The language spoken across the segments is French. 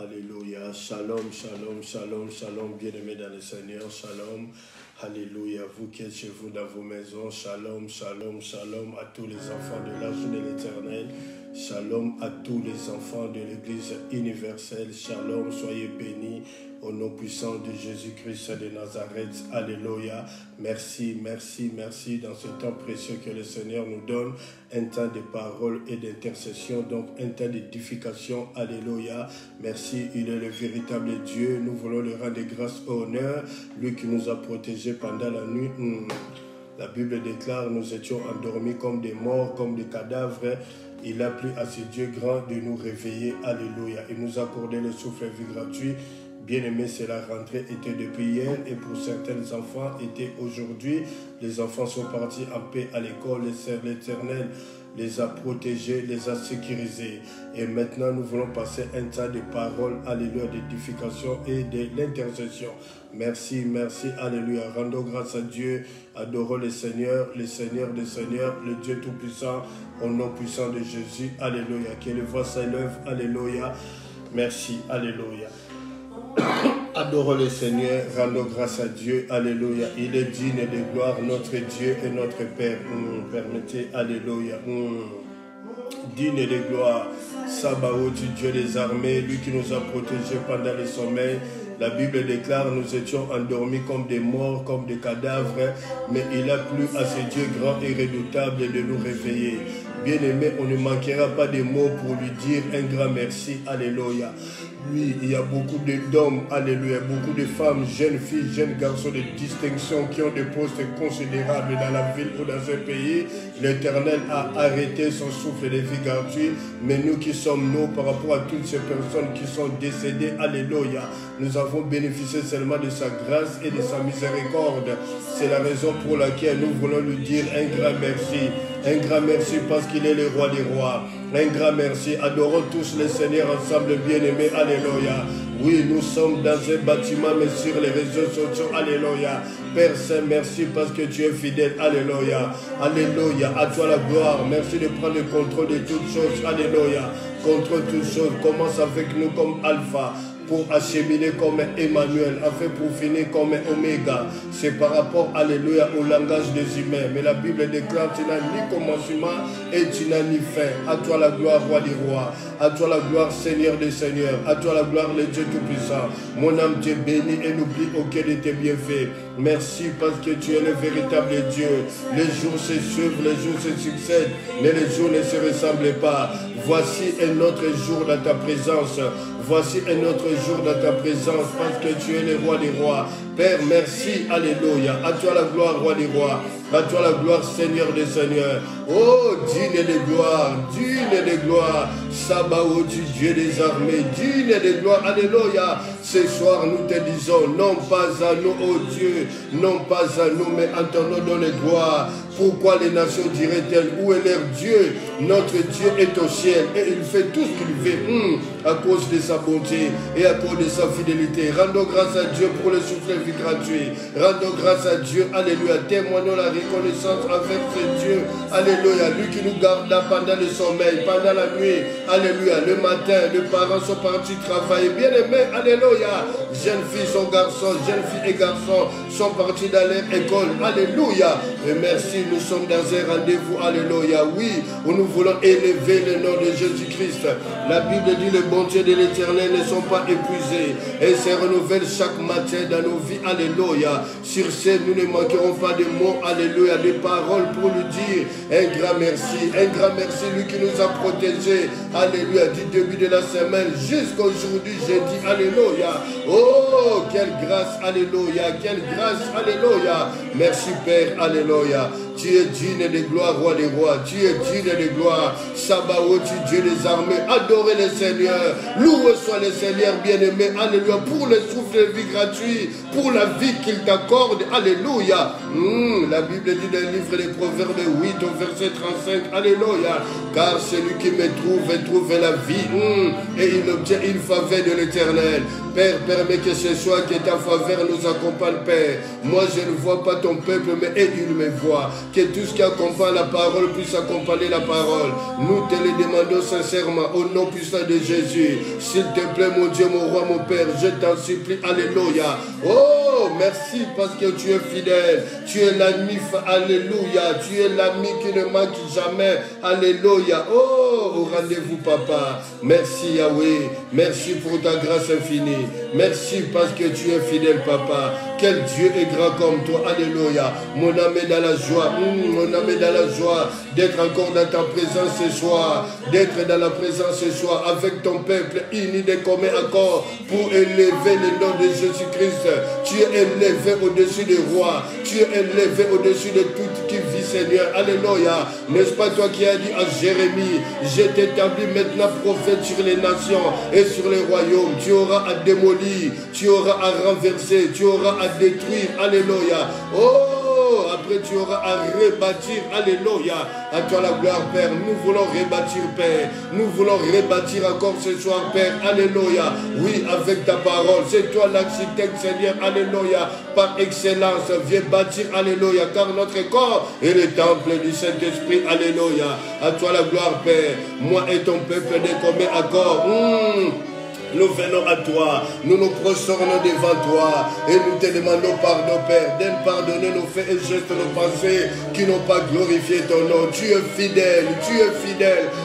Alléluia. Shalom, shalom, shalom, shalom. Bien-aimés dans le Seigneur, shalom. Alléluia. Vous qui êtes chez vous dans vos maisons, shalom, shalom, shalom à tous les enfants de l'âge de l'Éternel. Shalom à tous les enfants de l'Église universelle. Shalom, soyez bénis au nom puissant de Jésus-Christ de Nazareth. Alléluia. Merci, merci, merci dans ce temps précieux que le Seigneur nous donne. Un temps de parole et d'intercession, donc un temps d'édification. Alléluia. Merci, il est le véritable Dieu. Nous voulons le rendre grâce et honneur. Lui qui nous a protégés pendant la nuit. La Bible déclare, nous étions endormis comme des morts, comme des cadavres. Il a plu à ce Dieu grand de nous réveiller. Alléluia. Il nous a accordé le souffle de vie gratuit. Bien-aimé, c'est la rentrée était depuis hier et pour certains enfants était aujourd'hui. Les enfants sont partis en paix à l'école. L'Éternel les a protégés, les a sécurisés. Et maintenant, nous voulons passer un temps de parole, alléluia, d'édification et de l'intercession. Merci, merci, alléluia. Rendons grâce à Dieu, adorons le Seigneur des Seigneurs, le Dieu Tout-Puissant, au nom puissant de Jésus. Alléluia. Que le voix s'élève, alléluia. Merci, alléluia. Adorons le Seigneur, rendons grâce à Dieu, alléluia. Il est digne de gloire, notre Dieu et notre Père. Permettez, alléluia. Digne de gloire, Sabaoth, Dieu des armées, lui qui nous a protégés pendant le sommeil. La Bible déclare, nous étions endormis comme des morts, comme des cadavres, mais il a plu à ce Dieu grand et redoutable de nous réveiller. Bien-aimé, on ne manquera pas de mots pour lui dire un grand merci, alléluia. Oui, il y a beaucoup d'hommes, alléluia, beaucoup de femmes, jeunes filles, jeunes garçons de distinction qui ont des postes considérables dans la ville ou dans un pays. L'Éternel a arrêté son souffle de vie gratuit, mais nous qui sommes nous par rapport à toutes ces personnes qui sont décédées, alléluia, nous avons bénéficié seulement de sa grâce et de sa miséricorde. C'est la raison pour laquelle nous voulons lui dire un grand merci. Un grand merci parce qu'il est le roi des rois. Un grand merci. Adorons tous les Seigneurs ensemble, bien-aimés. Alléluia. Oui, nous sommes dans un bâtiment, mais sur les réseaux sociaux. Alléluia. Père Saint, merci parce que tu es fidèle. Alléluia. Alléluia. À toi la gloire. Merci de prendre le contrôle de toutes choses. Alléluia. Contrôle toutes choses. Commence avec nous comme Alpha, pour acheminer comme Emmanuel, afin pour finir comme Oméga. C'est par rapport, alléluia, au langage des humains. Mais la Bible déclare, tu n'as ni commencement et tu n'as ni fin. À toi la gloire, roi des rois. À toi la gloire, Seigneur des seigneurs. À toi la gloire, le Dieu Tout-Puissant. Mon âme te bénit et n'oublie aucun de tes bienfaits. Merci parce que tu es le véritable Dieu. Les jours se suivent, les jours se succèdent, mais les jours ne se ressemblent pas. Voici un autre jour dans ta présence. Voici un autre jour dans ta présence parce que tu es le roi des rois. Père, merci, alléluia. À toi la gloire, roi des rois. À toi la gloire, Seigneur des seigneurs. Oh, digne de gloire, digne de gloire. Sabaoth, Dieu des armées, digne de gloire. Alléluia. Ce soir, nous te disons, non pas à nous, oh Dieu, non pas à nous, mais entendons dans les gloires. Pourquoi les nations diraient-elles, où est leur Dieu? Notre Dieu est au ciel et il fait tout ce qu'il veut à cause de sa bonté et à cause de sa fidélité. Rendons grâce à Dieu pour le souffle de vie gratuit. Rendons grâce à Dieu, alléluia. Témoignons la reconnaissance avec ce Dieu, alléluia. Lui qui nous garde là pendant le sommeil, pendant la nuit, alléluia. Le matin, les parents sont partis travailler. Bien-aimés, alléluia. Jeunes filles sont garçons, jeunes filles et garçons sont partis dans leur école, alléluia. Et merci, nous sommes dans un rendez-vous, alléluia. Oui, où nous voulons élever le nom de Jésus-Christ. La Bible dit, les bontés de l'Éternel ne sont pas épuisées et se renouvellent chaque matin dans nos vies, alléluia. Sur ce, nous ne manquerons pas de mots, alléluia, de paroles pour lui dire un grand merci, lui qui nous a protégés, alléluia, du début de la semaine jusqu'à aujourd'hui, jeudi, alléluia. Oh, quelle grâce, alléluia, quelle grâce, alléluia. Merci Père, alléluia. Tu es digne de gloire, roi des rois. Tu es digne de gloire. Sabaoth, Dieu des armées. Adorez le Seigneur. Loué soit le Seigneur bien-aimé. Alléluia. Pour le souffle de vie gratuit. Pour la vie qu'il t'accorde. Alléluia. La Bible dit dans le livre des Proverbes 8 au verset 35. Alléluia. Car celui qui me trouve la vie. Et il obtient une faveur de l'Éternel. Père, permets que ce soit que ta faveur nous accompagne, Père. Moi, je ne vois pas ton peuple, mais il me voit. que tout ce qui accompagne la parole puisse accompagner la parole. Nous te le demandons sincèrement, au nom puissant de Jésus. S'il te plaît, mon Dieu, mon roi, mon Père, je t'en supplie, alléluia. Oh, merci parce que tu es fidèle. Tu es l'ami, alléluia. Tu es l'ami qui ne manque jamais, alléluia. Oh, au rendez-vous, papa. Merci, Yahweh. Merci pour ta grâce infinie. Merci parce que tu es fidèle, papa. Quel Dieu est grand comme toi, alléluia. Mon âme est dans la joie, mon âme est dans la joie d'être encore dans ta présence ce soir, d'être dans la présence ce soir avec ton peuple uni de commun accord pour élever le nom de Jésus-Christ. Tu es élevé au-dessus des rois, tu es élevé au-dessus de tout qui vit, Seigneur, alléluia. N'est-ce pas toi qui as dit à Jérémie, je t'établis maintenant prophète sur les nations et sur les royaumes. Tu auras à démolir, tu auras à renverser, tu auras à détruire, alléluia. Oh, après tu auras à rebâtir, alléluia. À toi la gloire, Père. Nous voulons rebâtir, Père. Nous voulons rebâtir encore ce soir, Père, alléluia. Oui, avec ta parole, c'est toi l'architecte, Seigneur, alléluia. Par excellence, viens bâtir, alléluia, car notre corps est le temple du Saint-Esprit, alléluia. À toi la gloire, Père. Moi et ton peuple de commun accord. Nous venons à toi, nous nous prosternons devant toi et nous te demandons pardon, Père, d'aide pardonner nos faits et gestes, nos pensées qui n'ont pas glorifié ton nom. Tu es fidèle,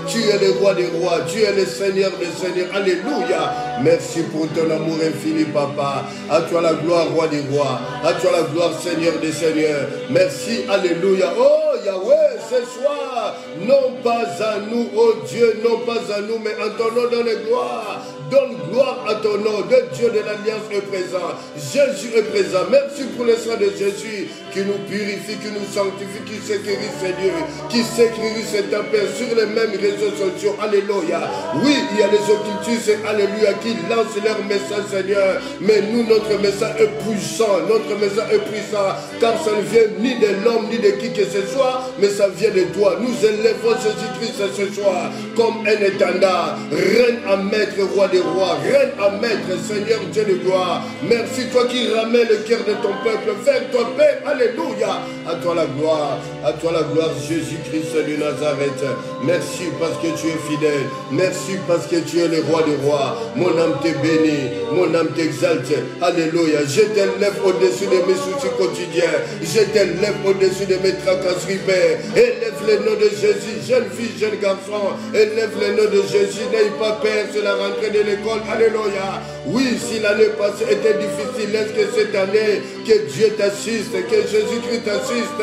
tu es le roi des rois, tu es le Seigneur des seigneurs. Alléluia. Merci pour ton amour infini, Papa. À toi la gloire, roi des rois. À toi la gloire, Seigneur des seigneurs. Merci, alléluia. Oh Yahweh, ce soir, non pas à nous, oh Dieu, non pas à nous, mais en ton nom dans les gloires. Donne gloire à ton nom, de Dieu de l'Alliance est présent. Jésus est présent. Merci pour le sang de Jésus qui nous purifie, qui nous sanctifie, qui sécurise, Seigneur, qui sécurise cet appel sur les mêmes réseaux sociaux. Alléluia. Oui, il y a les occultistes, alléluia, qui lancent leur message, Seigneur. Mais nous, notre message est puissant. Notre message est puissant, car ça ne vient ni de l'homme, ni de qui que ce soit, mais ça vient de toi. Nous élèvons Jésus-Christ ce soir comme un étendard. Reine à maître, roi des rois, reine à maître, Seigneur Dieu de gloire. Merci, toi qui ramènes le cœur de ton peuple vers toi, Père. Alléluia. À toi la gloire, Jésus-Christ de Nazareth. Merci parce que tu es fidèle. Merci parce que tu es le roi des rois. Mon âme te bénit, mon âme t'exalte. Alléluia. Je t'élève au-dessus de mes soucis quotidiens. Je t'élève au-dessus de mes tracasseries, Père. Élève le nom de Jésus, jeune fille, jeune garçon. Élève le nom de Jésus. N'aie pas peur, c'est la rentrée de l'école. Alléluia. Oui, si l'année passée était difficile, est-ce que cette année, que Dieu t'assiste, que Jésus-Christ t'assiste?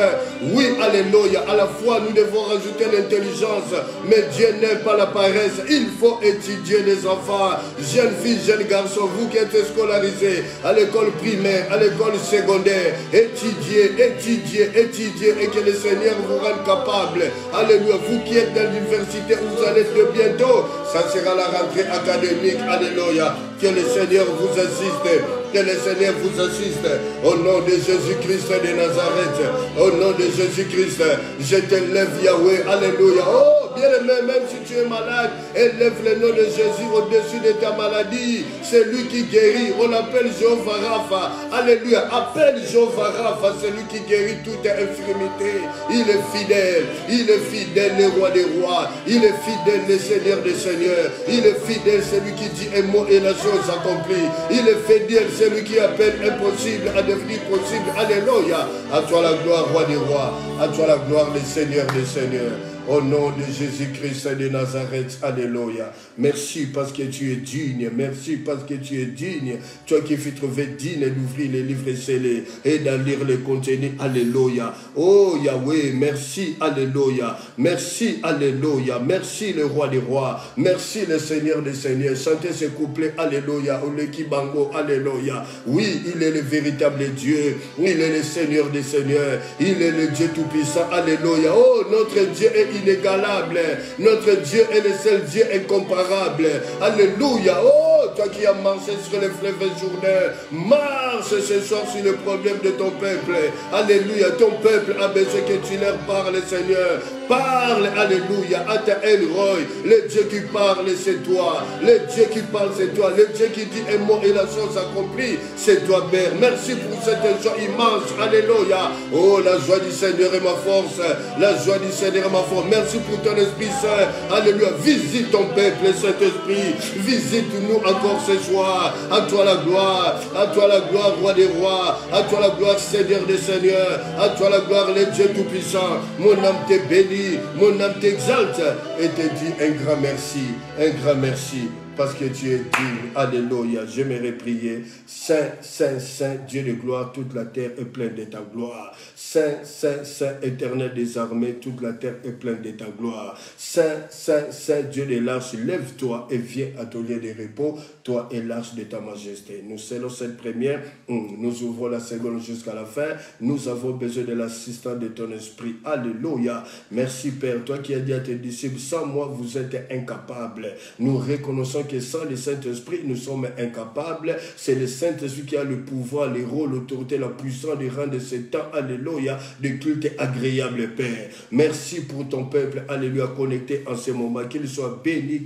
Oui, alléluia. À la fois, nous devons rajouter l'intelligence, mais Dieu n'aime pas la paresse. Il faut étudier les enfants, jeunes filles, jeunes garçons, vous qui êtes scolarisés à l'école primaire, à l'école secondaire, étudiez, et que le Seigneur vous rende capable. Alléluia. Vous qui êtes dans l'université, vous allez de bientôt, ça sera la rentrée académique. Alléluia. Que le Seigneur vous assiste. Que le Seigneur vous assiste. Au nom de Jésus-Christ de Nazareth. Au nom de Jésus-Christ. Je t'élève, Yahweh. Alléluia. Oh, bien-aimé, même si tu es malade, élève le nom de Jésus au-dessus de ta maladie. C'est lui qui guérit. On appelle Jéhovah Rapha. Alléluia. Appelle Jéhovah Rapha. C'est lui qui guérit toute infirmité. Il est fidèle. Il est fidèle, le roi des rois. Il est fidèle, le Seigneur des seigneurs. Il est fidèle, celui qui dit un mot et la chose accomplie. Il est fidèle, celui qui appelle impossible à devenir possible. Alléluia. À toi la gloire, roi des rois. À toi la gloire, le Seigneur des seigneurs. Au nom de Jésus-Christ de Nazareth, alléluia. Merci parce que tu es digne. Merci parce que tu es digne. Toi qui fus trouvé digne d'ouvrir les livres scellés et d'en lire les contenus. Alléluia. Oh Yahweh, merci, alléluia. Merci, alléluia. Merci le roi des rois. Merci le Seigneur des seigneurs. Chantez ce couplet, alléluia. Ou le kibango, alléluia. Oui, il est le véritable Dieu. Il est le Seigneur des seigneurs. Il est le Dieu tout-puissant. Alléluia. Oh, notre Dieu est inégalable. Notre Dieu est le seul Dieu incomparable. Alléluia. Oh, toi qui as marché sur les fleuves Jourdain, marche ce soir sur le problème de ton peuple. Alléluia. Ton peuple a besoin que tu leur parles, Seigneur. Parle, alléluia, à ta Elroy. Le Dieu qui parle, c'est toi. Le Dieu qui parle, c'est toi. Le Dieu qui dit un mot et la chose accomplie, c'est toi, Père. Merci pour cette joie immense. Alléluia. Oh, la joie du Seigneur est ma force. La joie du Seigneur est ma force. Merci pour ton Esprit Saint. Alléluia. Visite ton peuple, Saint-Esprit. Visite-nous encore ce soir. À toi la gloire. À toi la gloire, Roi des rois. À toi la gloire, Seigneur des seigneurs. À toi la gloire, le Dieu tout-puissant. Mon âme te bénit. Mon âme t'exalte. Et te dit un grand merci. Un grand merci. Parce que tu es digne. Alléluia. J'aimerais prier. Saint, Saint, Saint, Dieu de gloire, toute la terre est pleine de ta gloire. Saint, Saint, Saint, éternel des armées, toute la terre est pleine de ta gloire. Saint, Saint, Saint, Dieu de l'arche, lève-toi et viens à ton lieu de repos, toi et l'arche de ta majesté. Nous scellons cette première, nous ouvrons la seconde jusqu'à la fin. Nous avons besoin de l'assistance de ton esprit. Alléluia. Merci Père, toi qui as dit à tes disciples, sans moi vous êtes incapables. Nous reconnaissons que sans le Saint-Esprit, nous sommes incapables. C'est le Saint-Esprit qui a le pouvoir, le rôle, l'autorité, la puissance de rendre ce temps, alléluia, de culte agréable, Père. Merci pour ton peuple, alléluia, connecté en ce moment. Qu'il soit béni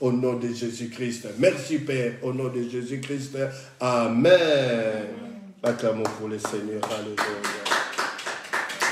au nom de Jésus-Christ. Merci, Père, au nom de Jésus-Christ. Amen. Acclamons pour le Seigneur, alléluia.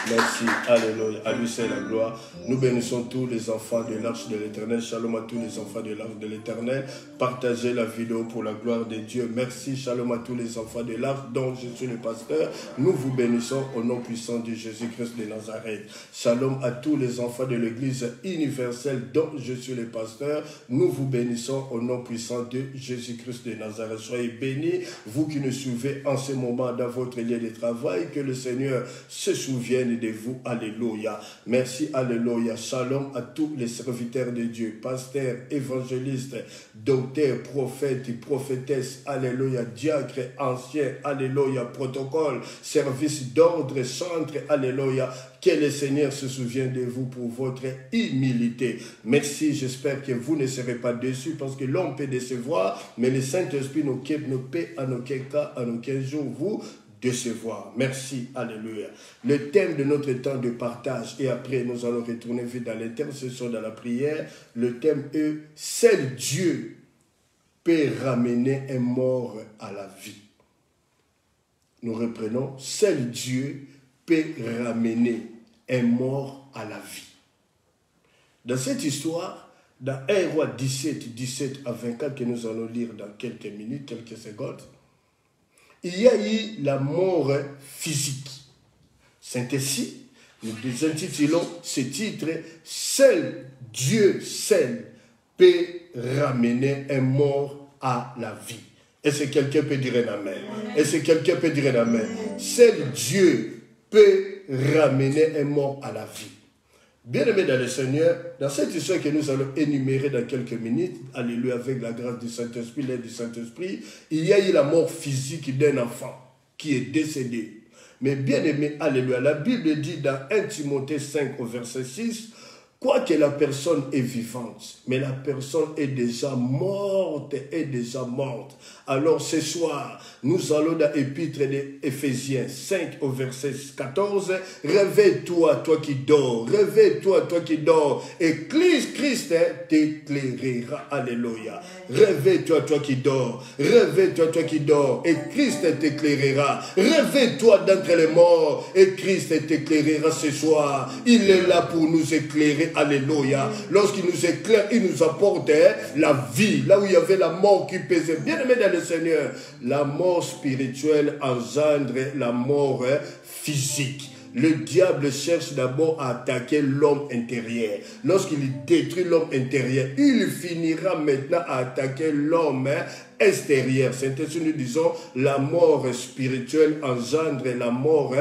Merci, alléluia, à lui c'est la gloire. Nous bénissons tous les enfants de l'arche de l'Éternel. Shalom à tous les enfants de l'arche de l'Éternel. Partagez la vidéo pour la gloire de Dieu. Merci, shalom à tous les enfants de l'arche dont je suis le pasteur. Nous vous bénissons au nom puissant de Jésus-Christ de Nazareth. Shalom à tous les enfants de l'Église universelle dont je suis le pasteur. Nous vous bénissons au nom puissant de Jésus-Christ de Nazareth. Soyez bénis, vous qui nous suivez en ce moment dans votre lieu de travail. Que le Seigneur se souvienne de vous. Alléluia. Merci, alléluia. Shalom à tous les serviteurs de Dieu, pasteurs, évangélistes, docteurs, prophètes et prophétesses. Alléluia. Diacres, anciens. Alléluia. Protocole, service d'ordre, centre. Alléluia. Que le Seigneur se souvienne de vous pour votre humilité. Merci, j'espère que vous ne serez pas déçus parce que l'homme peut décevoir, mais le Saint-Esprit ne peut en aucun cas, en aucun jour vous décevoir. Merci, alléluia. Le thème de notre temps de partage, et après nous allons retourner vite dans l'intercession, dans la prière. Le thème est « Seul Dieu peut ramener un mort à la vie ». Nous reprenons « Seul Dieu peut ramener un mort à la vie ». Dans cette histoire, dans 1 Roi 17 à 24, que nous allons lire dans quelques minutes, quelques secondes, il y a eu la mort physique. C'est ainsi, nous intitulons ce titre « Seul Dieu seul peut ramener un mort à la vie ». Est-ce que quelqu'un peut dire un amen? Est-ce que quelqu'un peut dire un amen? Seul Dieu peut ramener un mort à la vie. Bien-aimés dans le Seigneur, dans cette histoire que nous allons énumérer dans quelques minutes, alléluia, avec la grâce du Saint-Esprit, l'aide du Saint-Esprit, il y a eu la mort physique d'un enfant qui est décédé. Mais bien-aimé, alléluia, la Bible dit dans 1 Timothée 5 au verset 6, quoique la personne est vivante, mais la personne est déjà morte, Alors ce soir, nous allons dans l'épître d'Éphésiens 5 au verset 14. Réveille-toi, toi qui dors. Réveille-toi, toi qui dors. Et Christ t'éclairera. Alléluia. Réveille-toi, toi qui dors. Réveille-toi, toi qui dors. Et Christ t'éclairera. Réveille-toi d'entre les morts. Et Christ t'éclairera ce soir. Il est là pour nous éclairer. Alléluia. Lorsqu'il nous éclaire, il nous apporte la vie. Là où il y avait la mort qui pesait. Bien aimé dans le Seigneur, la mort spirituelle engendre la mort physique. Le diable cherche d'abord à attaquer l'homme intérieur. Lorsqu'il détruit l'homme intérieur, il finira maintenant à attaquer l'homme extérieur. C'est ainsi que nous disons, la mort spirituelle engendre la mort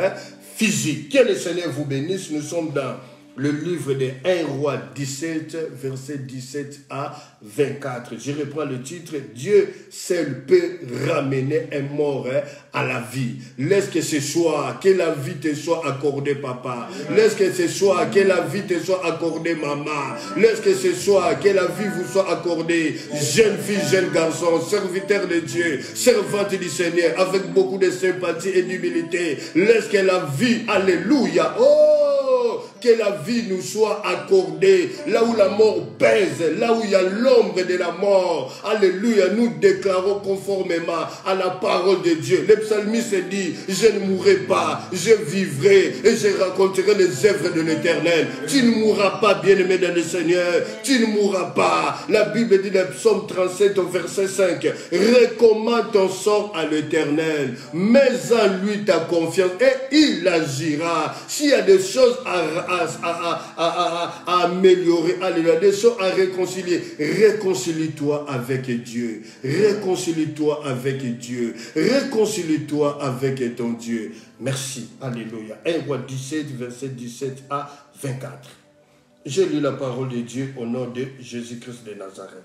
physique. Que le Seigneur vous bénisse. Nous sommes dans le livre de 1 Roi 17, verset 17 à 24. Je reprends le titre. Dieu seul peut ramener un mort à la vie. Laisse que ce soir, que la vie te soit accordée, papa. Laisse que ce soir, que la vie te soit accordée, maman. Laisse que ce soir, que la vie vous soit accordée, jeune fille, jeune garçon, serviteur de Dieu, servante du Seigneur, avec beaucoup de sympathie et d'humilité. Laisse que la vie, alléluia, oh, que la vie nous soit accordée. Là où la mort pèse, là où il y a l'ombre de la mort. Alléluia, nous déclarons conformément à la parole de Dieu. Le psalmiste dit, je ne mourrai pas, je vivrai et je raconterai les œuvres de l'Éternel. Tu ne mourras pas, bien-aimé dans le Seigneur. Tu ne mourras pas. La Bible dit dans le psaume 37 au verset 5, recommande ton sort à l'Éternel, mets en lui ta confiance et il agira. S'il y a des choses à améliorer, alléluia, des choses à réconcilier, réconcilie-toi avec Dieu. Réconcilie-toi avec Dieu. Réconcilie-toi avec ton Dieu. Merci. Alléluia. 1 Roi 17, verset 17 à 24. Je lis la parole de Dieu au nom de Jésus-Christ de Nazareth.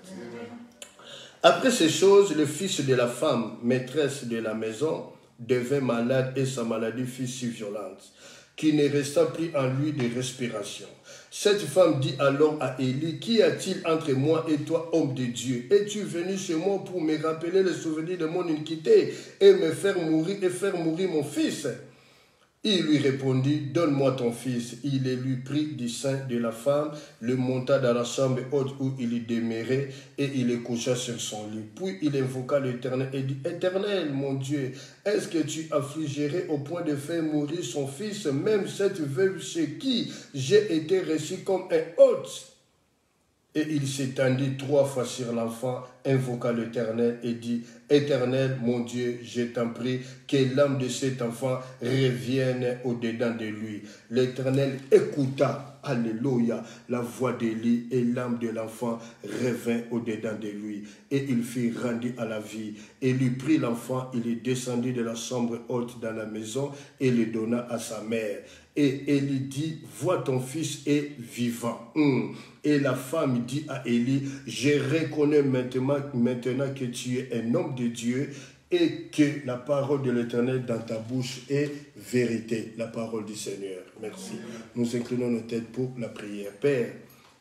Après ces choses, le fils de la femme, maîtresse de la maison, devint malade et sa maladie fut si violente qu'il ne resta plus en lui de respiration. Cette femme dit alors à Élie, qu'y a-t-il entre moi et toi, homme de Dieu? Es-tu venu chez moi pour me rappeler le souvenir de mon iniquité et me faire mourir et faire mourir mon fils? Il lui répondit, donne-moi ton fils. Il le lui prit du sein de la femme, le monta dans la chambre haute où il y demeurait et il le coucha sur son lit. Puis il invoqua l'Éternel et dit, Éternel, mon Dieu, est-ce que tu affligerais au point de faire mourir son fils, même cette veuve chez qui j'ai été reçu comme un hôte? Et il s'étendit 3 fois sur l'enfant, invoqua l'Éternel et dit, Éternel, mon Dieu, je t'en prie, que l'âme de cet enfant revienne au-dedans de lui. L'Éternel écouta, alléluia, la voix d'Élie et l'âme de l'enfant revint au-dedans de lui. Et il fut rendu à la vie. Et lui prit l'enfant, il est descendu de la chambre haute dans la maison et le donna à sa mère. Et Élie dit, vois ton fils est vivant. Et la femme dit à Élie, je reconnais maintenant que tu es un homme de Dieu et que la parole de l'Éternel dans ta bouche est vérité, la parole du Seigneur. Merci. Nous inclinons nos têtes pour la prière. Père,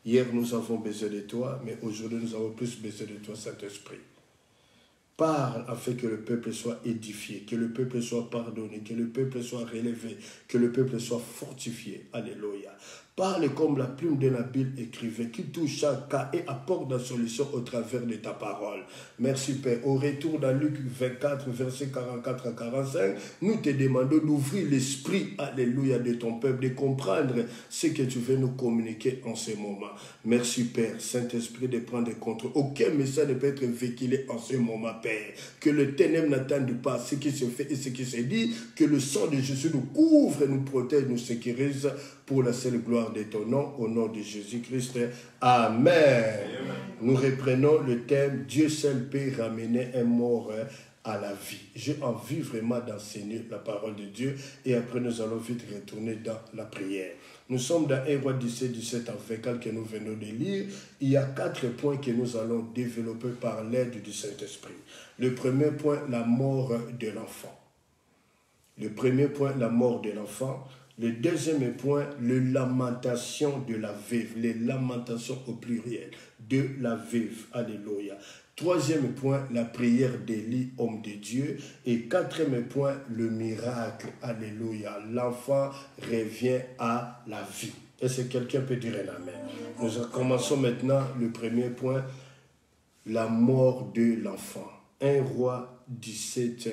hier nous avons besoin de toi, mais aujourd'hui nous avons plus besoin de toi, Saint-Esprit. Parle afin que le peuple soit édifié, que le peuple soit pardonné, que le peuple soit relevé, que le peuple soit fortifié. Alléluia. Parle comme la plume d'un habile écrivain qui touche chaque cas et apporte la solution au travers de ta parole. Merci Père. Au retour dans Luc 24, versets 44 à 45, nous te demandons d'ouvrir l'esprit, alléluia, de ton peuple, de comprendre ce que tu veux nous communiquer en ce moment. Merci Père, Saint-Esprit, de prendre compte. Aucun message ne peut être véhiculé en ce moment, Père. Que le ténèbre n'attende pas ce qui se fait et ce qui se dit. Que le sang de Jésus nous couvre, nous protège, nous sécurise pour la seule gloire de ton nom, au nom de Jésus-Christ. Amen. Amen. Nous reprenons le thème « Dieu seul peut ramener un mort à la vie ». J'ai envie vraiment d'enseigner la parole de Dieu et après nous allons vite retourner dans la prière. Nous sommes dans 1 Roi 17 en 24 que nous venons de lire. Il y a 4 points que nous allons développer par l'aide du Saint-Esprit. Le premier point, la mort de l'enfant. Le premier point, la mort de l'enfant. Le deuxième point, les lamentations de la veuve, les lamentations au pluriel de la veuve. Alléluia. Troisième point, la prière d'Élie, homme de Dieu. Et quatrième point, le miracle. Alléluia. L'enfant revient à la vie. Est-ce que quelqu'un peut dire un amen? Nous commençons maintenant le premier point, la mort de l'enfant. 1 Roi 17.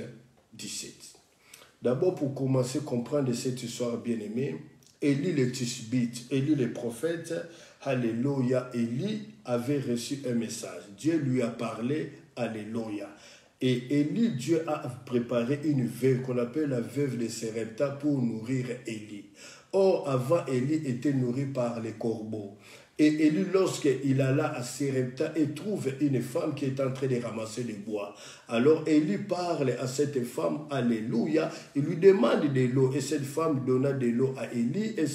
D'abord, pour commencer à comprendre cette histoire bien-aimée, Élie le Tishbite, Élie le prophète, alléluia, Élie avait reçu un message. Dieu lui a parlé, alléluia. Et Élie, Dieu a préparé une veuve qu'on appelle la veuve de Sarepta pour nourrir Élie. Or, avant, Élie était nourri par les corbeaux. Et Élie, lorsqu'il alla à Sarepta, il trouve une femme qui est en train de ramasser du bois. Alors Élie parle à cette femme, alléluia, il lui demande de l'eau. Et cette femme donna de l'eau à Élie. Et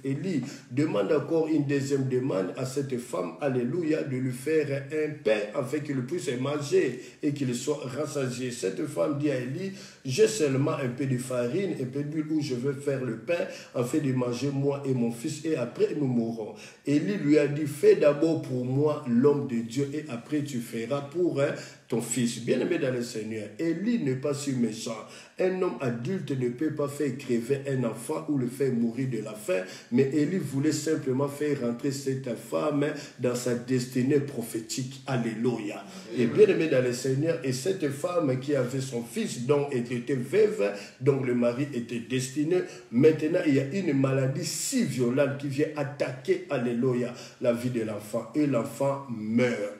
Élie demande encore une deuxième demande à cette femme, alléluia, de lui faire un pain afin qu'il puisse manger et qu'il soit rassasié. Cette femme dit à Élie, j'ai seulement un peu de farine, un peu d'huile où je veux faire le pain afin de manger moi et mon fils et après nous mourrons. Élie lui a dit, fais d'abord pour moi l'homme de Dieu et après tu feras pour ton fils. Bien-aimé dans le Seigneur, Élie n'est pas si méchant. Un homme adulte ne peut pas faire crever un enfant ou le faire mourir de la faim, mais Élie voulait simplement faire rentrer cette femme dans sa destinée prophétique. Alléluia. Et bien-aimé dans le Seigneur, et cette femme qui avait son fils, dont elle était veuve, dont le mari était destiné, maintenant il y a une maladie si violente qui vient attaquer, alléluia, la vie de l'enfant. Et l'enfant meurt.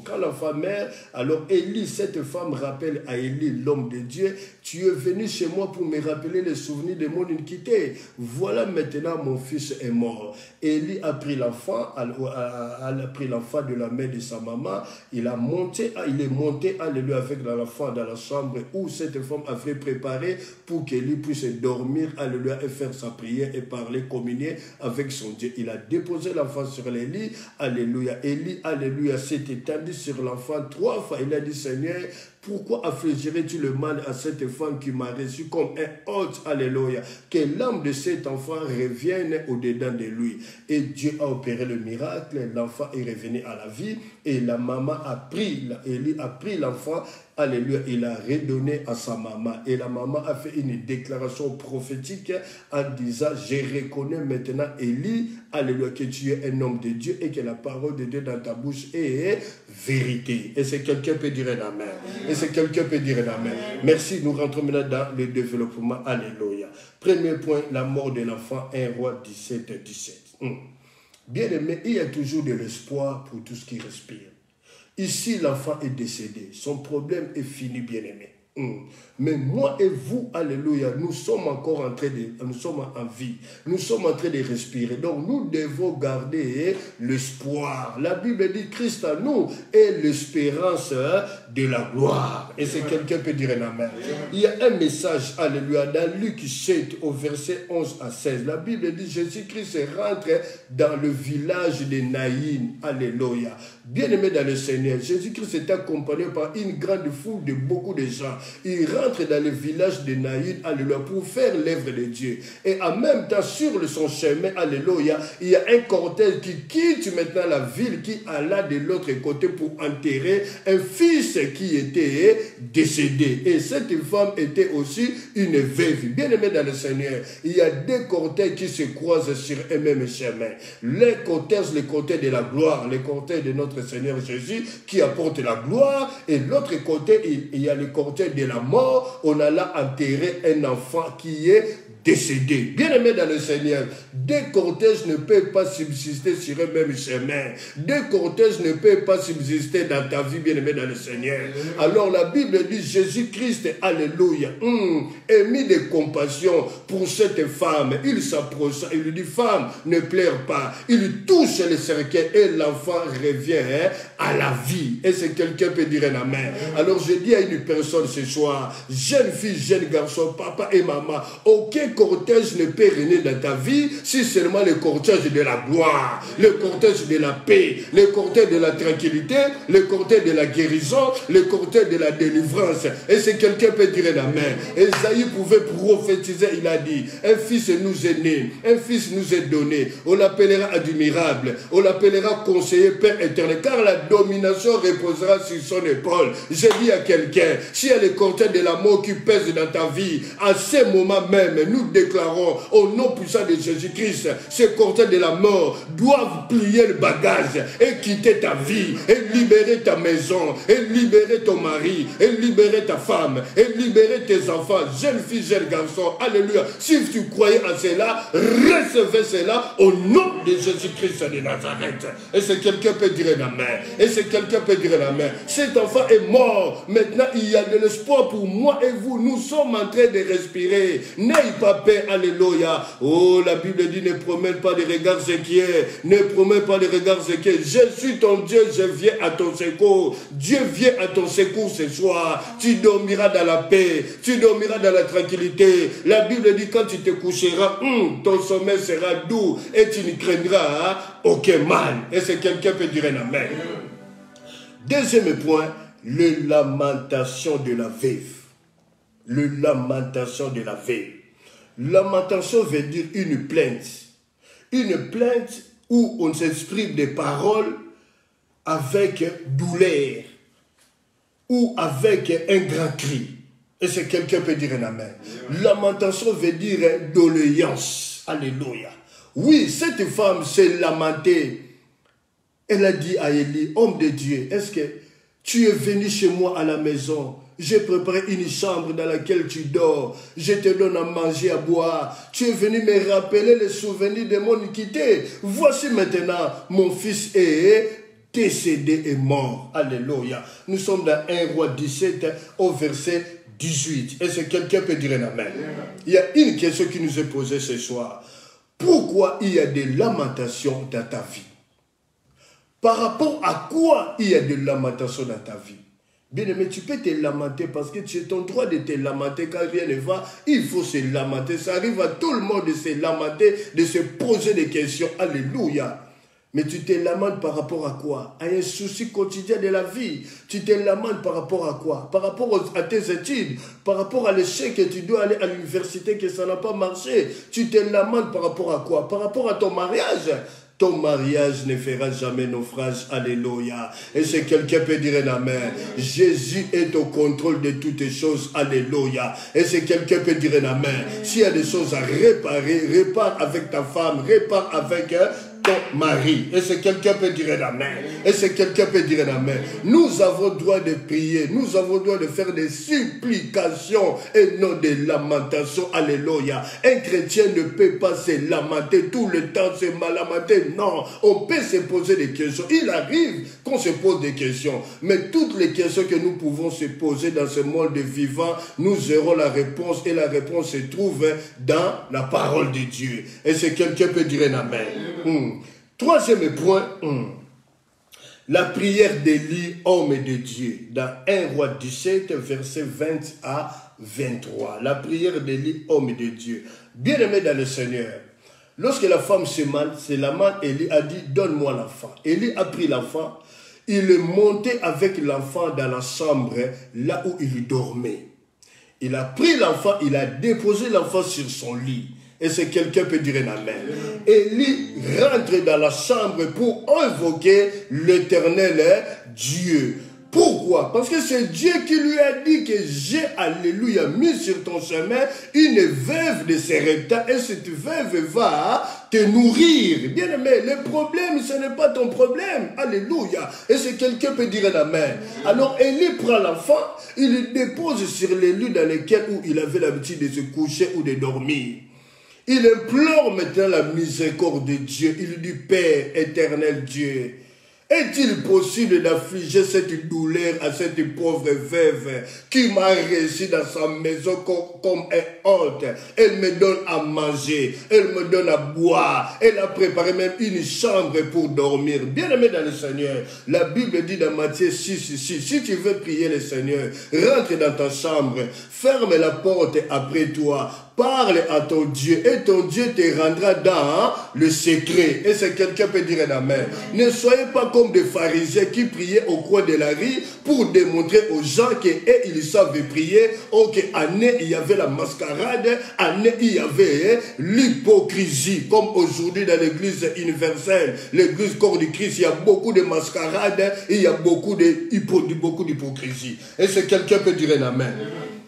Quand l'enfant meurt, alors Élie, cette femme rappelle à Élie, l'homme de Dieu, tu es venu chez moi pour me rappeler les souvenirs de mon iniquité. Voilà maintenant mon fils est mort. Élie a pris l'enfant, de la main de sa maman, il est monté, alléluia, avec l'enfant dans la chambre où cette femme avait préparé pour qu'Élie puisse dormir, alléluia, et faire sa prière et parler, communier avec son Dieu. Il a déposé l'enfant sur les lits, alléluia. Élie, alléluia, s'était étendu sur l'enfant 3 fois. Il a dit, Seigneur, pourquoi affligerais-tu le mal à cette femme qui m'a reçu comme un hôte, alléluia, que l'âme de cet enfant revienne au-dedans de lui. Et Dieu a opéré le miracle, l'enfant est revenu à la vie, et la maman a pris, Élie a pris l'enfant, alléluia, il a redonné à sa maman. Et la maman a fait une déclaration prophétique en disant, je reconnais maintenant, Élie, alléluia, que tu es un homme de Dieu et que la parole de Dieu dans ta bouche est vérité. Et c'est quelqu'un peut dire un amen. Et c'est quelqu'un peut dire un amen. Merci, nous rentrons maintenant dans le développement, alléluia. Premier point, la mort de l'enfant, 1 Roi 17. Bien aimé, il y a toujours de l'espoir pour tout ce qui respire. Ici, l'enfant est décédé. Son problème est fini, bien-aimé. Mais moi et vous, alléluia, nous sommes encore nous sommes en vie. Nous sommes en train de respirer. Donc, nous devons garder l'espoir. La Bible dit, Christ à nous est l'espérance de la gloire. Et c'est quelqu'un peut dire un amen. Il y a un message, alléluia, dans Luc 7, au verset 11 à 16. La Bible dit, Jésus-Christ rentre dans le village de Naïn, alléluia. Bien-aimé dans le Seigneur, Jésus-Christ est accompagné par une grande foule de beaucoup de gens. Il rentre dans le village de Naïn, alléluia, pour faire l'œuvre de Dieu. Et en même temps, sur son chemin, alléluia, il y a un cortège qui quitte maintenant la ville, qui alla de l'autre côté pour enterrer un fils qui était décédé. Et cette femme était aussi une veuve. Bien-aimé dans le Seigneur, il y a deux cortèges qui se croisent sur un même chemin. Le cortège de la gloire, le cortège de notre Seigneur Jésus qui apporte la gloire, et l'autre côté, il y a le cortège de la mort. On a là enterré un enfant qui est décédé. Bien-aimé dans le Seigneur, deux cortèges ne peuvent pas subsister sur un même chemin. Deux cortèges ne peuvent pas subsister dans ta vie, bien-aimé dans le Seigneur. Alors la Bible dit, Jésus-Christ, alléluia, émis de compassion pour cette femme. Il s'approcha, il lui dit, femme, ne pleure pas. Il touche le cercueil et l'enfant revient à la vie. Et c'est quelqu'un peut dire un amen. Alors je dis à une personne ce soir, jeune fille, jeune garçon, papa et maman, aucun cortège ne peut régner dans ta vie si seulement le cortège de la gloire, le cortège de la paix, le cortège de la tranquillité, le cortège de la guérison, le cortège de la délivrance. Et c'est quelqu'un peut dire amen. Esaïe pouvait prophétiser, il a dit, un fils nous est né, un fils nous est donné, on l'appellera admirable, on l'appellera conseiller, Père éternel, car la domination reposera sur son épaule. J'ai dit à quelqu'un, s'il y a le cortège de la mort qui pèse dans ta vie, à ce moment même, nous déclarons au nom puissant de Jésus-Christ, ce cortège de la mort doivent plier le bagage et quitter ta vie, et libérer ta maison, et libérer ton mari, et libérer ta femme, et libérer tes enfants, jeunes filles, jeunes garçons. Alléluia. Si tu croyais à cela, recevez cela au nom de Jésus-Christ de Nazareth. Et c'est quelqu'un peut dire amen. Et c'est quelqu'un peut dire amen. Cet enfant est mort. Maintenant, il y a de l'espoir pour moi et vous. Nous sommes en train de respirer. N'ayez pas peur. Alléluia. Oh, la Bible dit, ne promène pas des regards inquiets. Ne promène pas des regards inquiets. Je suis ton Dieu, je viens à ton secours. Dieu vient à ton secours ce soir. Tu dormiras dans la paix. Tu dormiras dans la tranquillité. La Bible dit, quand tu te coucheras, ton sommeil sera doux et tu ne craindras aucun mal. Et c'est quelqu'un peut dire un amen. Deuxième point, le lamentation de la veuve. Le lamentation de la veuve. Lamentation veut dire une plainte. Une plainte où on s'exprime des paroles avec douleur ou avec un grand cri. Et c'est quelqu'un peut dire un amen. Lamentation veut dire doléance. Alléluia. Oui, cette femme s'est lamentée. Elle a dit à Élie, homme de Dieu, est-ce que tu es venu chez moi à la maison? J'ai préparé une chambre dans laquelle tu dors. Je te donne à manger, à boire. Tu es venu me rappeler les souvenirs de mon iniquité. Voici maintenant, mon fils est décédé et mort. Alléluia. Nous sommes dans 1 Roi 17 au verset 18. Est-ce que quelqu'un peut dire un amen? Il y a une question qui nous est posée ce soir. Pourquoi il y a des lamentations dans ta vie? Par rapport à quoi il y a des lamentations dans ta vie? Bien-aimé, tu peux te lamenter parce que tu as ton droit de te lamenter quand rien ne va. Il faut se lamenter. Ça arrive à tout le monde de se lamenter, de se poser des questions. Alléluia. Mais tu te lamentes par rapport à quoi? À un souci quotidien de la vie. Tu te lamentes par rapport à quoi? Par rapport à tes études, par rapport à l'échec que tu dois aller à l'université, que ça n'a pas marché. Tu te lamentes par rapport à quoi? Par rapport à ton mariage. Ton mariage ne fera jamais naufrage. Alléluia. Et si quelqu'un peut dire un amen. Jésus est au contrôle de toutes les choses. Alléluia. Et si quelqu'un peut dire un amen. S'il y a des choses à réparer, répare avec ta femme, répare avec ton mari. Et si quelqu'un peut dire un amen. Et si quelqu'un peut dire un amen. Nous avons droit de prier. Nous avons droit de faire des supplications et non des lamentations. Alléluia. Un chrétien ne peut pas se lamenter tout le temps, se malamenter. Non, on peut se poser des questions. Il arrive qu'on se pose des questions. Mais toutes les questions que nous pouvons se poser dans ce monde vivant, nous aurons la réponse. Et la réponse se trouve dans la parole de Dieu. Et si quelqu'un peut dire un amen. Troisième point. La prière d'Élie, homme de Dieu. Dans 1 Roi 17, verset 20 à 23. La prière d'Élie, homme de Dieu. Bien-aimé dans le Seigneur. Lorsque la femme se lamente, Élie a dit, donne-moi l'enfant. Élie a pris l'enfant. Il est monté avec l'enfant dans la chambre, là où il dormait. Il a pris l'enfant, il a déposé l'enfant sur son lit. Et si quelqu'un peut dire un amen. Élie rentre dans la chambre pour invoquer l'Éternel Dieu. Pourquoi? Parce que c'est Dieu qui lui a dit que j'ai, alléluia, mis sur ton chemin une veuve de Sarepta et cette veuve va te nourrir. Bien aimé, le problème, ce n'est pas ton problème. Alléluia. Et si quelqu'un peut dire un amen. Alors Élie prend l'enfant, il le dépose sur les lits dans lesquels où il avait l'habitude de se coucher ou de dormir. Il implore maintenant la miséricorde de Dieu. Il lui dit, Père, éternel Dieu, est-il possible d'affliger cette douleur à cette pauvre veuve qui m'a réussi dans sa maison comme un hôte? Elle me donne à manger, elle me donne à boire, elle a préparé même une chambre pour dormir. Bien aimé dans le Seigneur, la Bible dit dans Matthieu 6, si tu veux prier le Seigneur, rentre dans ta chambre, ferme la porte après toi, parle à ton Dieu et ton Dieu te rendra dans le secret. Et si quelqu'un peut dire un amen. Ne soyez pas comme des pharisiens qui priaient au coin de la rue pour démontrer aux gens qu'ils savent prier. Ok, année il y avait la mascarade, année il y avait l'hypocrisie. Comme aujourd'hui dans l'église universelle, l'église corps du Christ, il y a beaucoup de mascarade et il y a beaucoup d'hypocrisie. Et si quelqu'un peut dire un amen.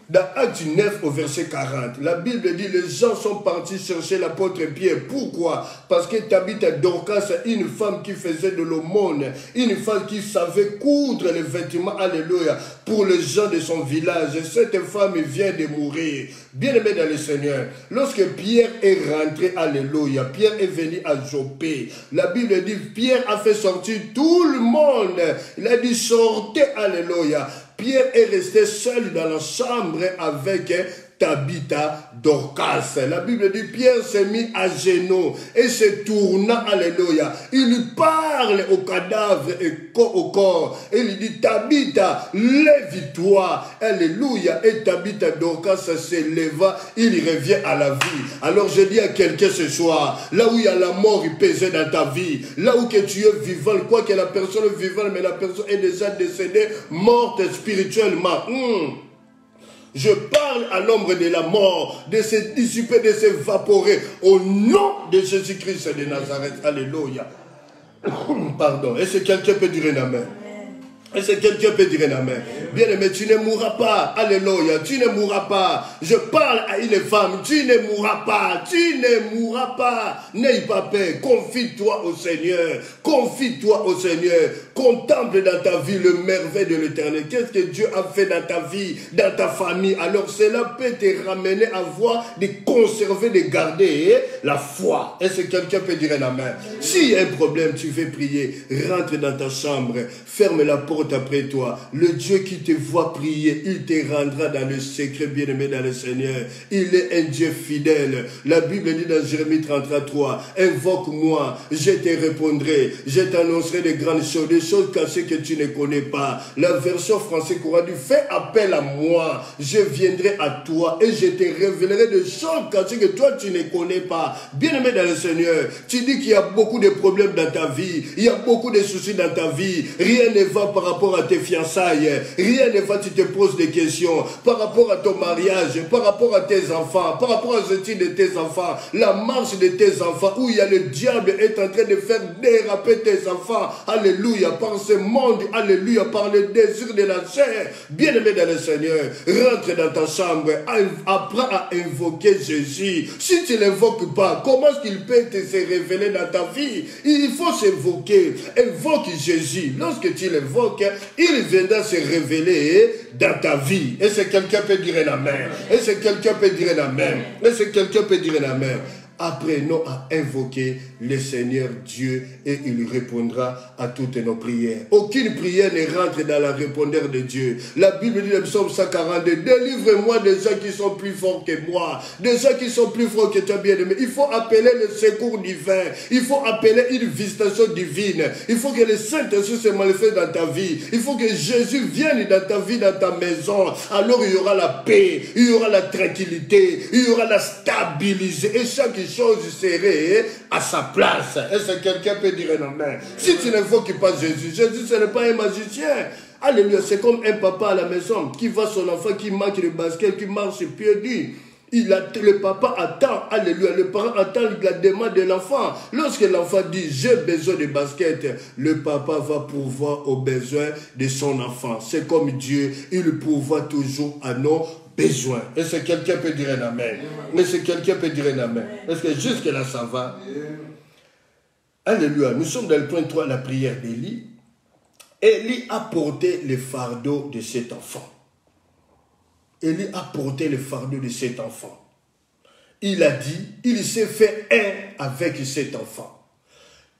Dans Acte 9 au verset 40, la Bible dit les gens sont partis chercher l'apôtre Pierre. Pourquoi? Parce que Tabitha Dorcas, une femme qui faisait de l'aumône, une femme qui savait coudre les vêtements, alléluia, pour les gens de son village. Cette femme vient de mourir. Bien aimé dans le Seigneur, lorsque Pierre est rentré, alléluia, Pierre est venu à Joppé. La Bible dit Pierre a fait sortir tout le monde. Il a dit sortez, alléluia. Pierre est resté seul dans la chambre avec Tabitha Dorcas. La Bible dit Pierre s'est mis à genoux et se tourna, alléluia. Il lui parle au cadavre et au corps. Et il dit Tabitha, lève-toi, alléluia. Et Tabitha Dorcas se leva, il revient à la vie. Alors je dis à quelqu'un ce soir, là où il y a la mort pesée dans ta vie, là où que tu es vivant, quoi que la personne est vivante, mais la personne est déjà décédée, morte spirituellement. Je parle à l'ombre de la mort, de se dissiper, de s'évaporer. Au nom de Jésus-Christ de Nazareth. Alléluia. Pardon. Est-ce que quelqu'un peut dire un amen? Est-ce que quelqu'un peut dire un amen? Bien-aimé, tu ne mourras pas. Alléluia. Tu ne mourras pas. Je parle à une femme. Tu ne mourras pas. Tu ne mourras pas. N'aie pas peur. Confie-toi au Seigneur. Confie-toi au Seigneur. Contemple dans ta vie le merveille de l'Éternel. Qu'est-ce que Dieu a fait dans ta vie, dans ta famille? Alors cela peut te ramener à voir, de conserver, de garder la foi. Est-ce que quelqu'un peut dire un amen? S'il y a un problème, tu veux prier. Rentre dans ta chambre. Ferme la porte après toi. Le Dieu qui te voit prier, il te rendra dans le secret, bien-aimé dans le Seigneur. Il est un Dieu fidèle. La Bible dit dans Jérémie 33, invoque-moi, je te répondrai, je t'annoncerai de grandes choses, des choses cachées que tu ne connais pas. La version française courant dit, fais appel à moi, je viendrai à toi et je te révélerai des choses cachées que toi tu ne connais pas. Bien-aimé dans le Seigneur, tu dis qu'il y a beaucoup de problèmes dans ta vie, il y a beaucoup de soucis dans ta vie, rien ne va par rapport à tes fiançailles, rien ne va, tu te poses des questions par rapport à ton mariage, par rapport à tes enfants, par rapport aux études de tes enfants, la marche de tes enfants, où il y a le diable est en train de faire déraper tes enfants, alléluia, par ce monde, alléluia, par le désir de la chair. Bien-aimé dans le Seigneur, rentre dans ta chambre, apprends à invoquer Jésus. Si tu ne l'invoques pas, comment est-ce qu'il peut se révéler dans ta vie? Il faut s'invoquer. Invoque Jésus. Lorsque tu l'invoques, il viendra se révéler dans ta vie. Est-ce que quelqu'un peut dire un amen? Est-ce que quelqu'un peut dire un amen? Est-ce que quelqu'un peut dire un amen? Apprenons à invoquer le Seigneur Dieu et il répondra à toutes nos prières. Aucune prière ne rentre dans la répondeur de Dieu. La Bible dit dans le psaume 142, délivre-moi des gens qui sont plus forts que moi, des gens qui sont plus forts que toi, bien-aimé. Il faut appeler le secours divin, il faut appeler une visitation divine, il faut que le Saint-Esprit se manifeste dans ta vie, il faut que Jésus vienne dans ta vie, dans ta maison. Alors il y aura la paix, il y aura la tranquillité, il y aura la stabilité et chaque chose serait à sa place. Est-ce que quelqu'un peut dire un amen? Si tu n'invoques pas Jésus, Jésus ce n'est pas un magicien. Alléluia, c'est comme un papa à la maison qui voit son enfant qui manque de basket, qui marche pieds nus. Le papa attend, alléluia, le parent attend la demande de l'enfant. Lorsque l'enfant dit j'ai besoin de basket, le papa va pourvoir aux besoins de son enfant. C'est comme Dieu, il pourvoit toujours à nos besoins. Est-ce que quelqu'un peut dire un amen? Est-ce que quelqu'un peut dire un amen? Est-ce que jusque là ça va? Alléluia, nous sommes dans le point 3, la prière d'Élie. Élie a porté le fardeau de cet enfant. Élie a porté le fardeau de cet enfant. Il a dit, il s'est fait un avec cet enfant.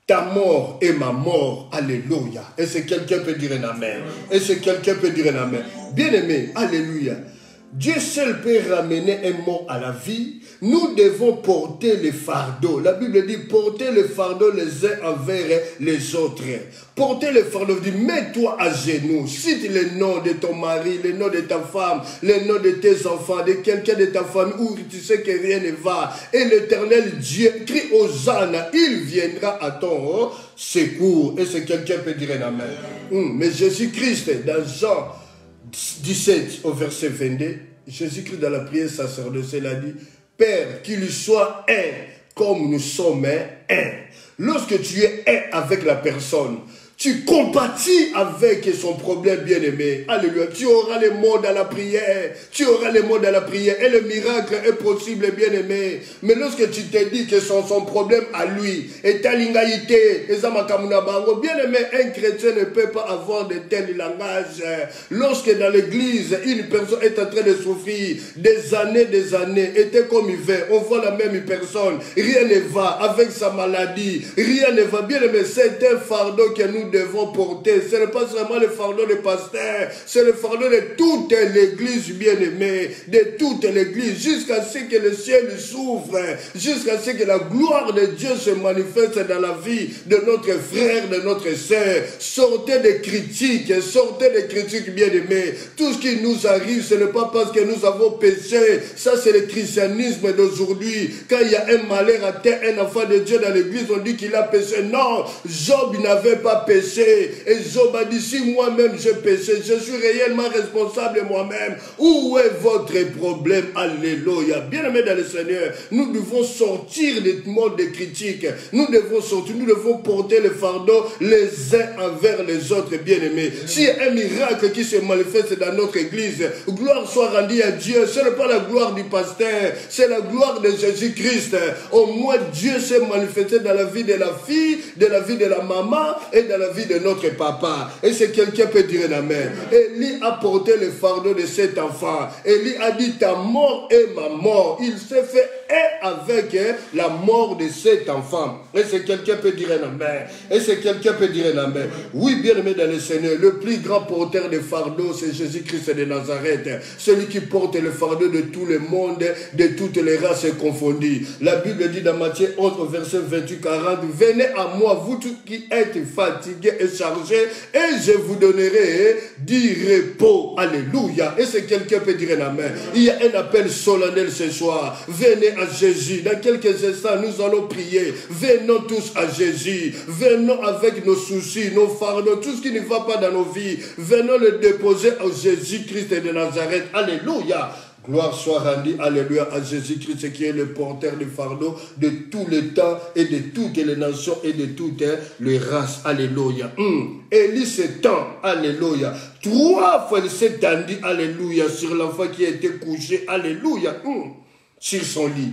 Ta mort est ma mort. Alléluia. Est-ce que quelqu'un peut dire un amen? Est-ce que quelqu'un peut dire un amen? Bien-aimé, alléluia. Dieu seul peut ramener un mort à la vie. Nous devons porter le fardeau. La Bible dit porter le fardeau les uns envers les autres. Porter le fardeau dit mets-toi à genoux. Cite le nom de ton mari, le nom de ta femme, le nom de tes enfants, de quelqu'un de ta famille où tu sais que rien ne va. Et l'Éternel Dieu crie Hosanna. Il viendra à ton secours. Est-ce que quelqu'un peut dire un amen? Mais Jésus-Christ, dans Jean 17 au verset 22, Jésus-Christ dans la prière sacerdotale a dit Père, qu'il soit un comme nous sommes un. Lorsque tu es un avec la personne, tu compatis avec son problème, bien-aimé. Alléluia. Tu auras les mots dans la prière. Tu auras les mots dans la prière. Et le miracle est possible, bien-aimé. Mais lorsque tu te dis que son problème à lui est ta lingaïté, bien-aimé, un chrétien ne peut pas avoir de tel langage. Lorsque dans l'église, une personne est en train de souffrir des années, était comme hiver, on voit la même personne, rien ne va avec sa maladie, rien ne va, bien-aimé, c'est un fardeau que nous devons porter. Ce n'est pas seulement le fardeau des pasteurs, c'est le fardeau de toute l'église, bien-aimée, de toute l'église, jusqu'à ce que le ciel s'ouvre, jusqu'à ce que la gloire de Dieu se manifeste dans la vie de notre frère, de notre sœur. Sortez des critiques, bien-aimés. Tout ce qui nous arrive, ce n'est pas parce que nous avons péché. Ça, c'est le christianisme d'aujourd'hui. Quand il y a un malheur à terre, un enfant de Dieu dans l'église, on dit qu'il a péché. Non, Job n'avait pas péché. péché. Et Job a dit, si moi-même j'ai péché, je suis réellement responsable moi-même. Où est votre problème? Alléluia. Bien-aimés dans le Seigneur, nous devons sortir du monde des critiques. Nous devons sortir, nous devons porter le fardeau les uns envers les autres, bien-aimés. S'il y a un miracle qui se manifeste dans notre église, gloire soit rendue à Dieu. Ce n'est pas la gloire du pasteur, c'est la gloire de Jésus-Christ. Au moins, Dieu s'est manifesté dans la vie de la fille, de la vie de la maman et dans la vie de notre papa. Et c'est quelqu'un peut dire un amen. Élie a porté le fardeau de cet enfant. Élie a dit, ta mort est ma mort. Il s'est fait avec la mort de cet enfant. Et c'est quelqu'un peut dire un amen. Et c'est quelqu'un peut dire un amen. Oui, bien-aimé dans le Seigneur, le plus grand porteur de fardeau, c'est Jésus-Christ de Nazareth. Celui qui porte le fardeau de tout le monde, de toutes les races confondues. La Bible dit dans Matthieu 11, verset 28-40, venez à moi, vous tous qui êtes fatigués et chargés, et je vous donnerai du repos. Alléluia. Et c'est quelqu'un peut dire un amen. Il y a un appel solennel ce soir. Venez à Jésus. Dans quelques instants, nous allons prier. Venons tous à Jésus. Venons avec nos soucis, nos fardeaux, tout ce qui ne va pas dans nos vies. Venons le déposer à Jésus-Christ de Nazareth. Alléluia. Gloire soit rendue, alléluia, à Jésus-Christ qui est le porteur du fardeau de tous les temps et de toutes les nations et de toutes les races. Alléluia. Élie s'étend, alléluia. 3 fois il s'est tendu, alléluia, sur l'enfant qui a été couché, alléluia, sur son lit.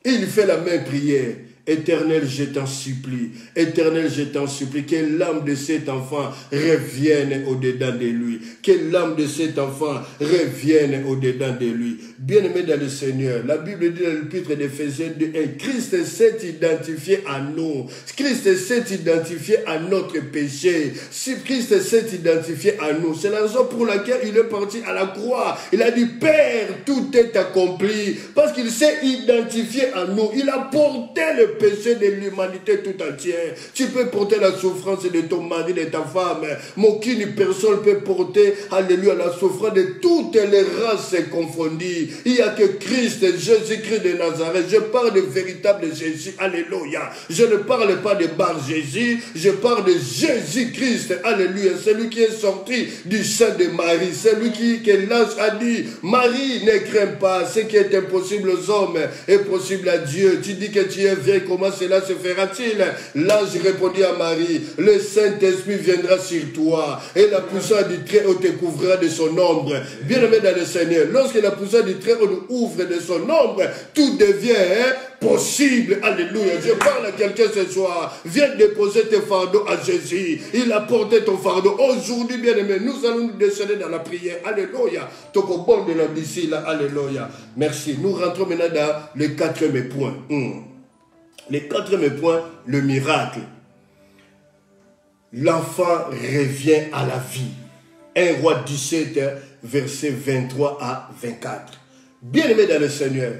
Et il fait la même prière. Éternel, je t'en supplie. Éternel, je t'en supplie. Que l'âme de cet enfant revienne au-dedans de lui. Que l'âme de cet enfant revienne au-dedans de lui. Bien-aimé dans le Seigneur, la Bible dit dans l'épître d'Éphésiens 2:1, Christ s'est identifié à nous. Christ s'est identifié à notre péché. Si Christ s'est identifié à nous, c'est la raison pour laquelle il est parti à la croix. Il a dit, Père, tout est accompli. Parce qu'il s'est identifié à nous. Il a porté le péché de l'humanité tout entière. Tu peux porter la souffrance de ton mari, de ta femme, mais aucune personne peut porter, alléluia, la souffrance de toutes les races confondues. Il n'y a que Christ, Jésus-Christ de Nazareth. Je parle de véritable Jésus, alléluia. Je ne parle pas de Bar Jésus, je parle de Jésus-Christ, alléluia. Celui qui est sorti du sein de Marie, celui que l'ange a dit, Marie, ne crains pas, ce qui est impossible aux hommes est possible à Dieu. Tu dis que tu es vieille, comment cela se fera-t-il? L'ange répondit à Marie, le Saint-Esprit viendra sur toi et la puissance du Très-Haut te couvrira de son ombre. Bien-aimé dans le Seigneur, lorsque la puissance du Très-Haut nous ouvre de son ombre, tout devient possible. Alléluia. Je parle à quelqu'un ce soir. Viens déposer tes fardeaux à Jésus. Il a porté ton fardeau. Aujourd'hui, bien-aimé, nous allons nous déchaîner dans la prière. Alléluia. Toko bon de la d'ici là. Alléluia. Merci. Nous rentrons maintenant dans le 4e point. Le 4e point, le miracle. L'enfant revient à la vie. 1 Roi 17, versets 23 à 24. Bien-aimé dans le Seigneur,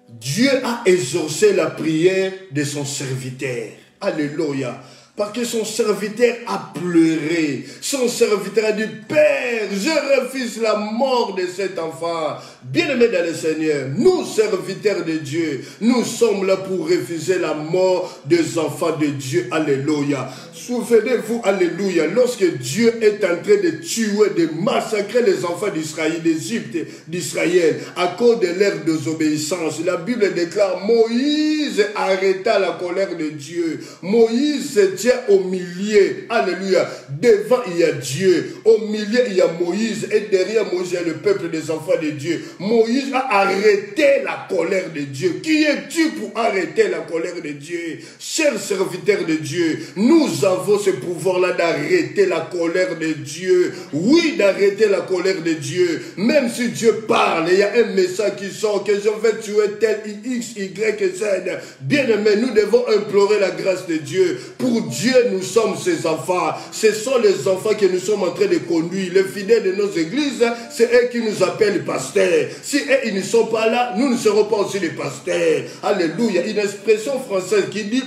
Dieu a exaucé la prière de son serviteur. Alléluia. Parce que son serviteur a pleuré. Son serviteur a dit, Père, je refuse la mort de cet enfant. Bien-aimés dans le Seigneur, nous, serviteurs de Dieu, nous sommes là pour refuser la mort des enfants de Dieu. Alléluia. Souvenez-vous, alléluia, lorsque Dieu est en train de tuer, de massacrer les enfants d'Israël, d'Égypte, d'Israël, à cause de leur désobéissance, la Bible déclare, Moïse arrêta la colère de Dieu. Moïse se tient au milieu, alléluia, devant il y a Dieu, au milieu il y a Moïse, et derrière Moïse il y a le peuple des enfants de Dieu. Moïse a arrêté la colère de Dieu. Qui es-tu pour arrêter la colère de Dieu? Chers serviteurs de Dieu, nous avons ce pouvoir-là d'arrêter la colère de Dieu. Oui, d'arrêter la colère de Dieu. Même si Dieu parle, il y a un message qui sort, que je vais tuer tel X, Y, Z. Bien-aimés, nous devons implorer la grâce de Dieu. Pour Dieu, nous sommes ses enfants. Ce sont les enfants que nous sommes en train de conduire. Les fidèles de nos églises, c'est eux qui nous appellent pasteurs. Si eux, ils ne sont pas là, nous ne serons pas aussi les pasteurs. Alléluia. Une expression française qui dit,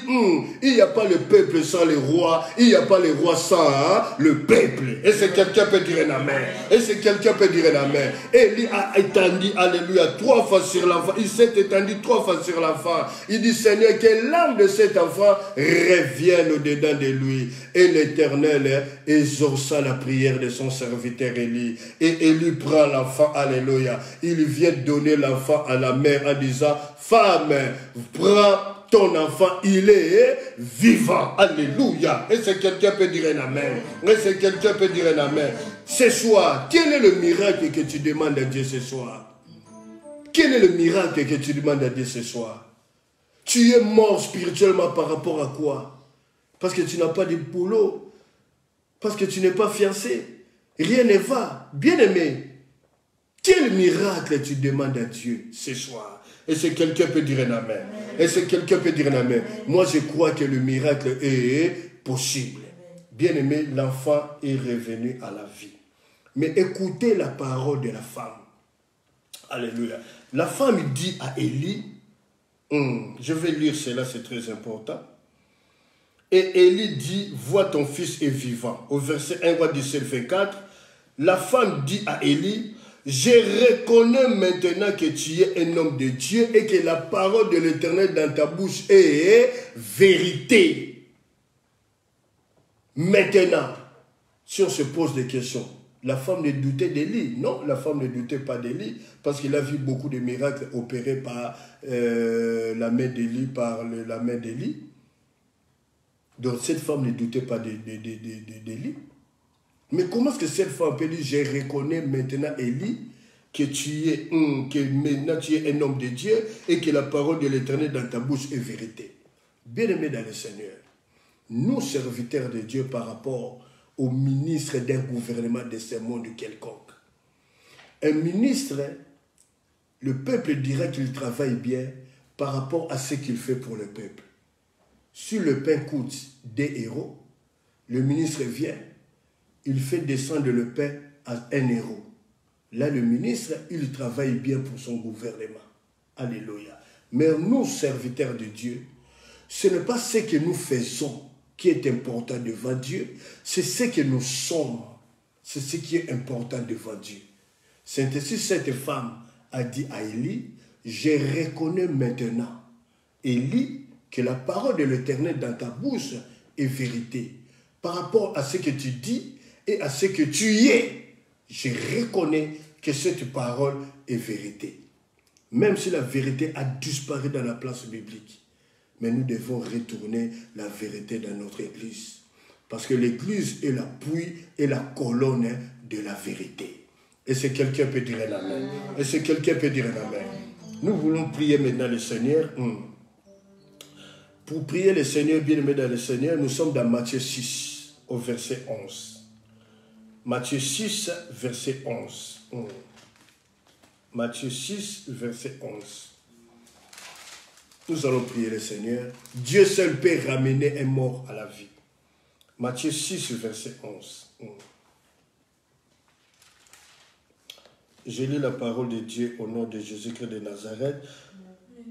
il n'y a pas le peuple sans les rois, il n'y a pas les rois sans le peuple. Et c'est quelqu'un peut dire un amen. Et c'est quelqu'un peut dire un amen. Élie a étendu, alléluia, 3 fois sur l'enfant. Il s'est étendu 3 fois sur l'enfant. Il dit, Seigneur, que l'âme de cet enfant revienne au-dedans au-dedans de lui. Et l'Éternel exauça la prière de son serviteur Élie. Et Élie prend l'enfant, alléluia. Il vient donner l'enfant à la mère en disant, femme, prends ton enfant, il est vivant. Alléluia. Et si quelqu'un peut dire un amen. Et si quelqu'un peut dire un amen. Ce soir, quel est le miracle que tu demandes à Dieu ce soir? Quel est le miracle que tu demandes à Dieu ce soir? Tu es mort spirituellement par rapport à quoi? Parce que tu n'as pas de boulot. Parce que tu n'es pas fiancé. Rien ne va. Bien-aimé, quel miracle tu demandes à Dieu ce soir? Et si quelqu'un peut dire un amen. Et si quelqu'un peut dire un amen. Moi, je crois que le miracle est possible. Bien-aimé, l'enfant est revenu à la vie. Mais écoutez la parole de la femme. Alléluia. La femme dit à Élie, je vais lire cela, c'est très important. Et Élie dit, vois ton fils est vivant. Au verset 1, roi 17, 24, la femme dit à Élie, je reconnais maintenant que tu es un homme de Dieu et que la parole de l'Éternel dans ta bouche est vérité. Maintenant, si on se pose des questions, la femme ne doutait d'Élie. Non, la femme ne doutait pas d'Élie parce qu'il a vu beaucoup de miracles opérés par la main d'Élie, Donc cette femme ne doutait pas d'Élie. Mais comment est-ce que cette femme peut dire, je reconnais maintenant Élie, que maintenant tu es un homme de Dieu et que la parole de l'Éternel dans ta bouche est vérité. Bien-aimés dans le Seigneur, nous serviteurs de Dieu par rapport au ministre d'un gouvernement de ce monde quelconque. Un ministre, le peuple dira qu'il travaille bien par rapport à ce qu'il fait pour le peuple. Si le pain coûte 2 euros, le ministre vient, il fait descendre le pain à 1 euro. Là, le ministre, il travaille bien pour son gouvernement. Alléluia. Mais nous, serviteurs de Dieu, ce n'est pas ce que nous faisons qui est important devant Dieu, c'est ce que nous sommes. C'est ce qui est important devant Dieu. C'est ainsi cette femme a dit à Élie, je reconnais maintenant, Élie, que la parole de l'Éternel dans ta bouche est vérité. Par rapport à ce que tu dis et à ce que tu es, je reconnais que cette parole est vérité. Même si la vérité a disparu dans la place biblique. Mais nous devons retourner la vérité dans notre église. Parce que l'église est l'appui et la colonne de la vérité. Et si quelqu'un peut dire un amen. Et si quelqu'un peut dire un amen. Nous voulons prier maintenant le Seigneur. Pour prier le Seigneur, bien-aimé dans le Seigneur, nous sommes dans Matthieu 6, au verset 11. Matthieu 6, verset 11. Matthieu 6, verset 11. Nous allons prier le Seigneur. Dieu seul peut ramener un mort à la vie. Matthieu 6, verset 11. Je lis la parole de Dieu au nom de Jésus-Christ de Nazareth.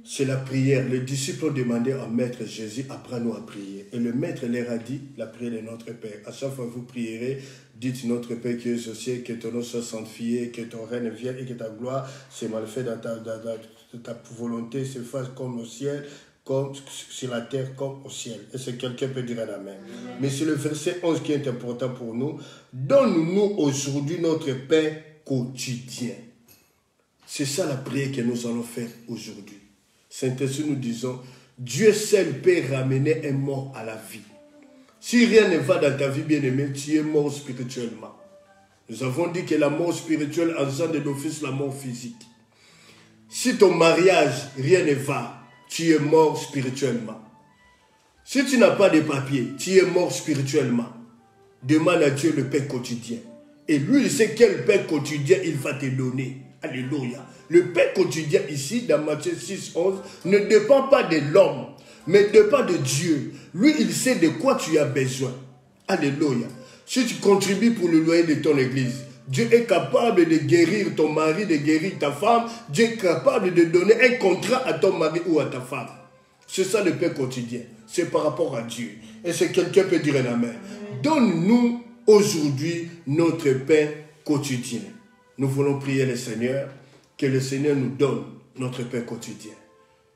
C'est la prière. Les disciples ont demandé au Maître Jésus, apprends-nous à prier. Et le Maître leur a dit, la prière de notre Père. À chaque fois que vous prierez, dites notre Père qui es au ciel, que ton nom soit sanctifié, que ton règne vienne et que ta gloire se manifeste dans ta volonté, se fasse comme au ciel, comme sur la terre, comme au ciel. Et si quelqu'un peut dire un amen. Mais c'est le verset 11 qui est important pour nous. Donne-nous aujourd'hui notre pain quotidien. C'est ça la prière que nous allons faire aujourd'hui. Saint-Esprit, nous disons, Dieu seul peut ramener un mort à la vie. Si rien ne va dans ta vie, bien-aimé, tu es mort spirituellement. Nous avons dit que la mort spirituelle ensemble de l'office, la mort physique. Si ton mariage, rien ne va, tu es mort spirituellement. Si tu n'as pas de papier, tu es mort spirituellement. Demande à Dieu le pain quotidien. Et lui, il sait quel pain quotidien il va te donner. Alléluia. Le pain quotidien ici, dans Matthieu 6, 11, ne dépend pas de l'homme, mais dépend de Dieu. Lui, il sait de quoi tu as besoin. Alléluia. Si tu contribues pour le loyer de ton église, Dieu est capable de guérir ton mari, de guérir ta femme. Dieu est capable de donner un contrat à ton mari ou à ta femme. C'est ça le pain quotidien. C'est par rapport à Dieu. Et si quelqu'un peut dire un amen. Donne-nous aujourd'hui notre pain quotidien. Nous voulons prier le Seigneur, que le Seigneur nous donne notre pain quotidien.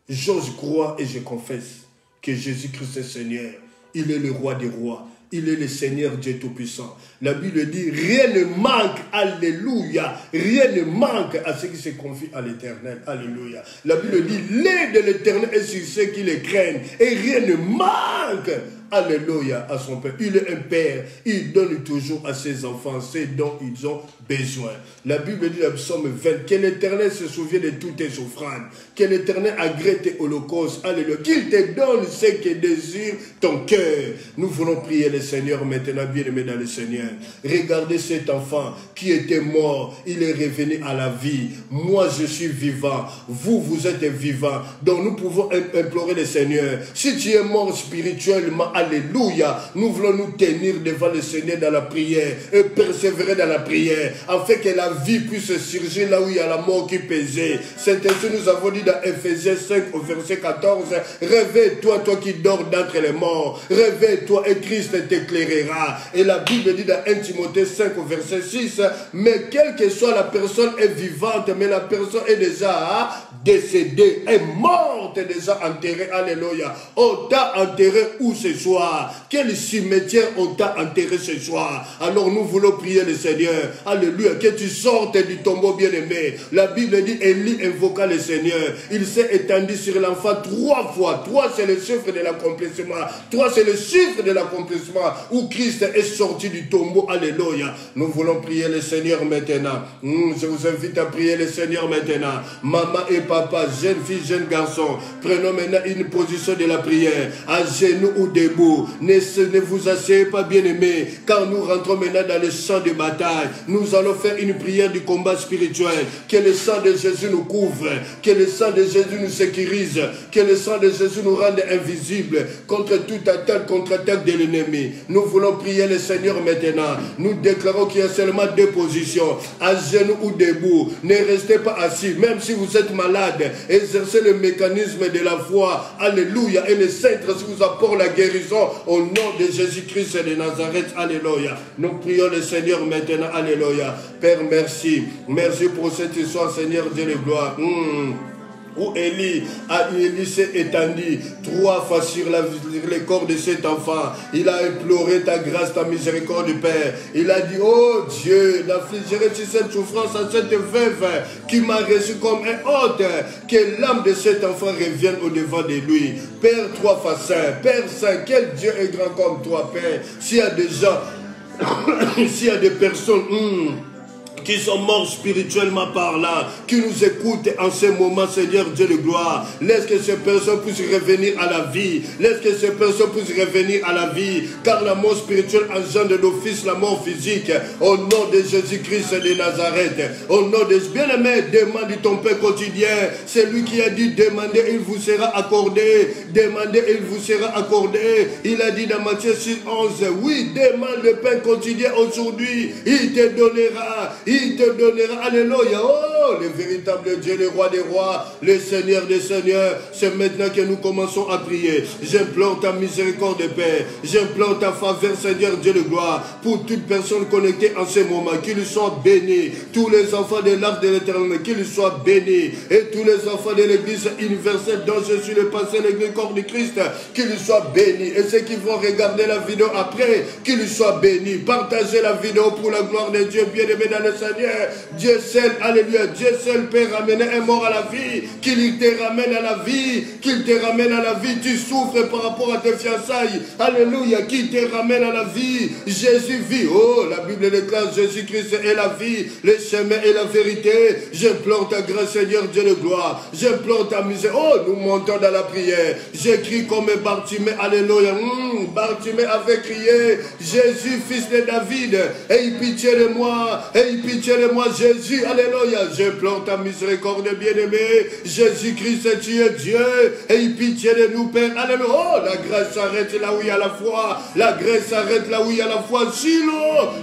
J'ose croire et je confesse que Jésus-Christ est Seigneur Il est le roi des rois. Il est le Seigneur Dieu Tout-Puissant. La Bible dit, rien ne manque, alléluia, rien ne manque à ceux qui se confient à l'Éternel, alléluia. La Bible dit, l'œil de l'Éternel est sur ceux qui le craignent, et rien ne manque, alléluia, à son Père. Il est un Père, il donne toujours à ses enfants ce dont ils ont besoin. La Bible dit dans le psaume 20, que l'Éternel se souvienne de toutes tes offrandes, que l'Éternel agrée tes holocaustes, alléluia, qu'il te donne ce que désire ton cœur. Nous voulons prier le Seigneur maintenant, bien-aimé dans le Seigneur. Regardez cet enfant qui était mort, il est revenu à la vie. Moi, je suis vivant. Vous, vous êtes vivant. Donc, nous pouvons implorer le Seigneur. Si tu es mort spirituellement, alléluia, nous voulons nous tenir devant le Seigneur dans la prière et persévérer dans la prière, afin que la vie puisse surgir là où il y a la mort qui pesait. C'est ainsi nous avons dit dans Ephésiens 5 au verset 14, réveille-toi, toi qui dors d'entre les morts, réveille-toi et Christ t'éclairera. Et la Bible dit dans 1 Timothée 5 au verset 6, mais quelle que soit la personne est vivante, mais la personne est déjà décédée, est morte, déjà enterrée, alléluia. On t'a enterré où ce soir? Quel cimetière on t'a enterré ce soir? Alors nous voulons prier le Seigneur, alléluia, que tu sortes du tombeau bien-aimé. La Bible dit, Élie invoqua le Seigneur, il s'est étendu sur l'enfant 3 fois. 3 c'est le chiffre de l'accomplissement, 3 c'est le chiffre de l'accomplissement où Christ est sorti du tombeau, alléluia. Nous voulons prier le Seigneur maintenant. Je vous invite à prier le Seigneur maintenant. Maman et papa, jeune fille, jeune garçon, prenons maintenant une position de la prière, à genoux ou debout. Ne vous asseyez pas, bien-aimés, car nous rentrons maintenant dans le champ de bataille. Nous allons faire une prière du combat spirituel. Que le sang de Jésus nous couvre, que le sang de Jésus nous sécurise, que le sang de Jésus nous rende invisibles contre toute attaque, contre-attaque de l'ennemi. Nous voulons prier le Seigneur maintenant. Nous déclarons qu'il y a seulement 2 positions, à genoux ou debout. Ne restez pas assis, même si vous êtes malade. Exercez le mécanisme de la foi, alléluia, et le Saint-Esprit vous apporte la guérison au nom de Jésus-Christ de Nazareth, alléluia. Nous prions le Seigneur maintenant, alléluia. Père, merci. Merci pour cette histoire, Seigneur Dieu de gloire. Où Élie s'est étendu 3 fois sur le corps de cet enfant. Il a imploré ta grâce, ta miséricorde, Père. Il a dit, oh Dieu, n'affligerai-tu cette souffrance à cette veuve qui m'a reçu comme un hôte, que l'âme de cet enfant revienne au-devant de lui. Père 3 fois saint, Père saint, quel Dieu est grand comme toi, Père. S'il y a des gens, s'il y a des personnes qui sont morts spirituellement par là, qui nous écoutent en ce moment, Seigneur Dieu de gloire. Laisse que ces personnes puissent revenir à la vie. Laisse que ces personnes puissent revenir à la vie. Car la mort spirituelle engendre d'office la mort physique. Au nom de Jésus-Christ de Nazareth. Au nom de bien-aimé, demande ton pain quotidien. C'est lui qui a dit, demandez, il vous sera accordé. Demandez, il vous sera accordé. Il a dit dans Matthieu 6, 11, oui, demande le pain quotidien aujourd'hui. Il te donnera. Il te donnera, alléluia, oh, le véritable Dieu, le roi des rois, le Seigneur des seigneurs. C'est maintenant que nous commençons à prier. J'implore ta miséricorde, Père. J'implore ta faveur, Seigneur Dieu de gloire, pour toute personne connectée en ce moment, qu'il soit béni. Tous les enfants de l'arche de l'Éternel, qu'ils soient bénis. Et tous les enfants de l'Église universelle, dont je suis le passé, l'Église corps du Christ, qu'ils soient bénis. Et ceux qui vont regarder la vidéo après, qu'ils soient bénis. Partagez la vidéo pour la gloire de Dieu, bien-aimé dans le Seigneur. Dieu seul, alléluia, Dieu seul peut ramener un mort à la vie, qu'il te ramène à la vie, qu'il te ramène à la vie. Tu souffres par rapport à tes fiançailles, alléluia, qu'il te ramène à la vie. Jésus vit, oh, la Bible déclare, Jésus-Christ est la vie, le chemin et la vérité. J'implore ta grâce, Seigneur Dieu de gloire, j'implore ta misère. Oh, nous montons dans la prière. J'écris comme Bartimée, alléluia. Bartimée avait crié, Jésus, fils de David, aie pitié de moi, aie pitié de moi, Jésus, alléluia. J'implore ta miséricorde, bien-aimé. Jésus-Christ, tu es Dieu, aie pitié de nous, Père, alléluia. Oh, la grâce s'arrête là où il y a la foi, la grâce s'arrête là où il y a la foi, Silo,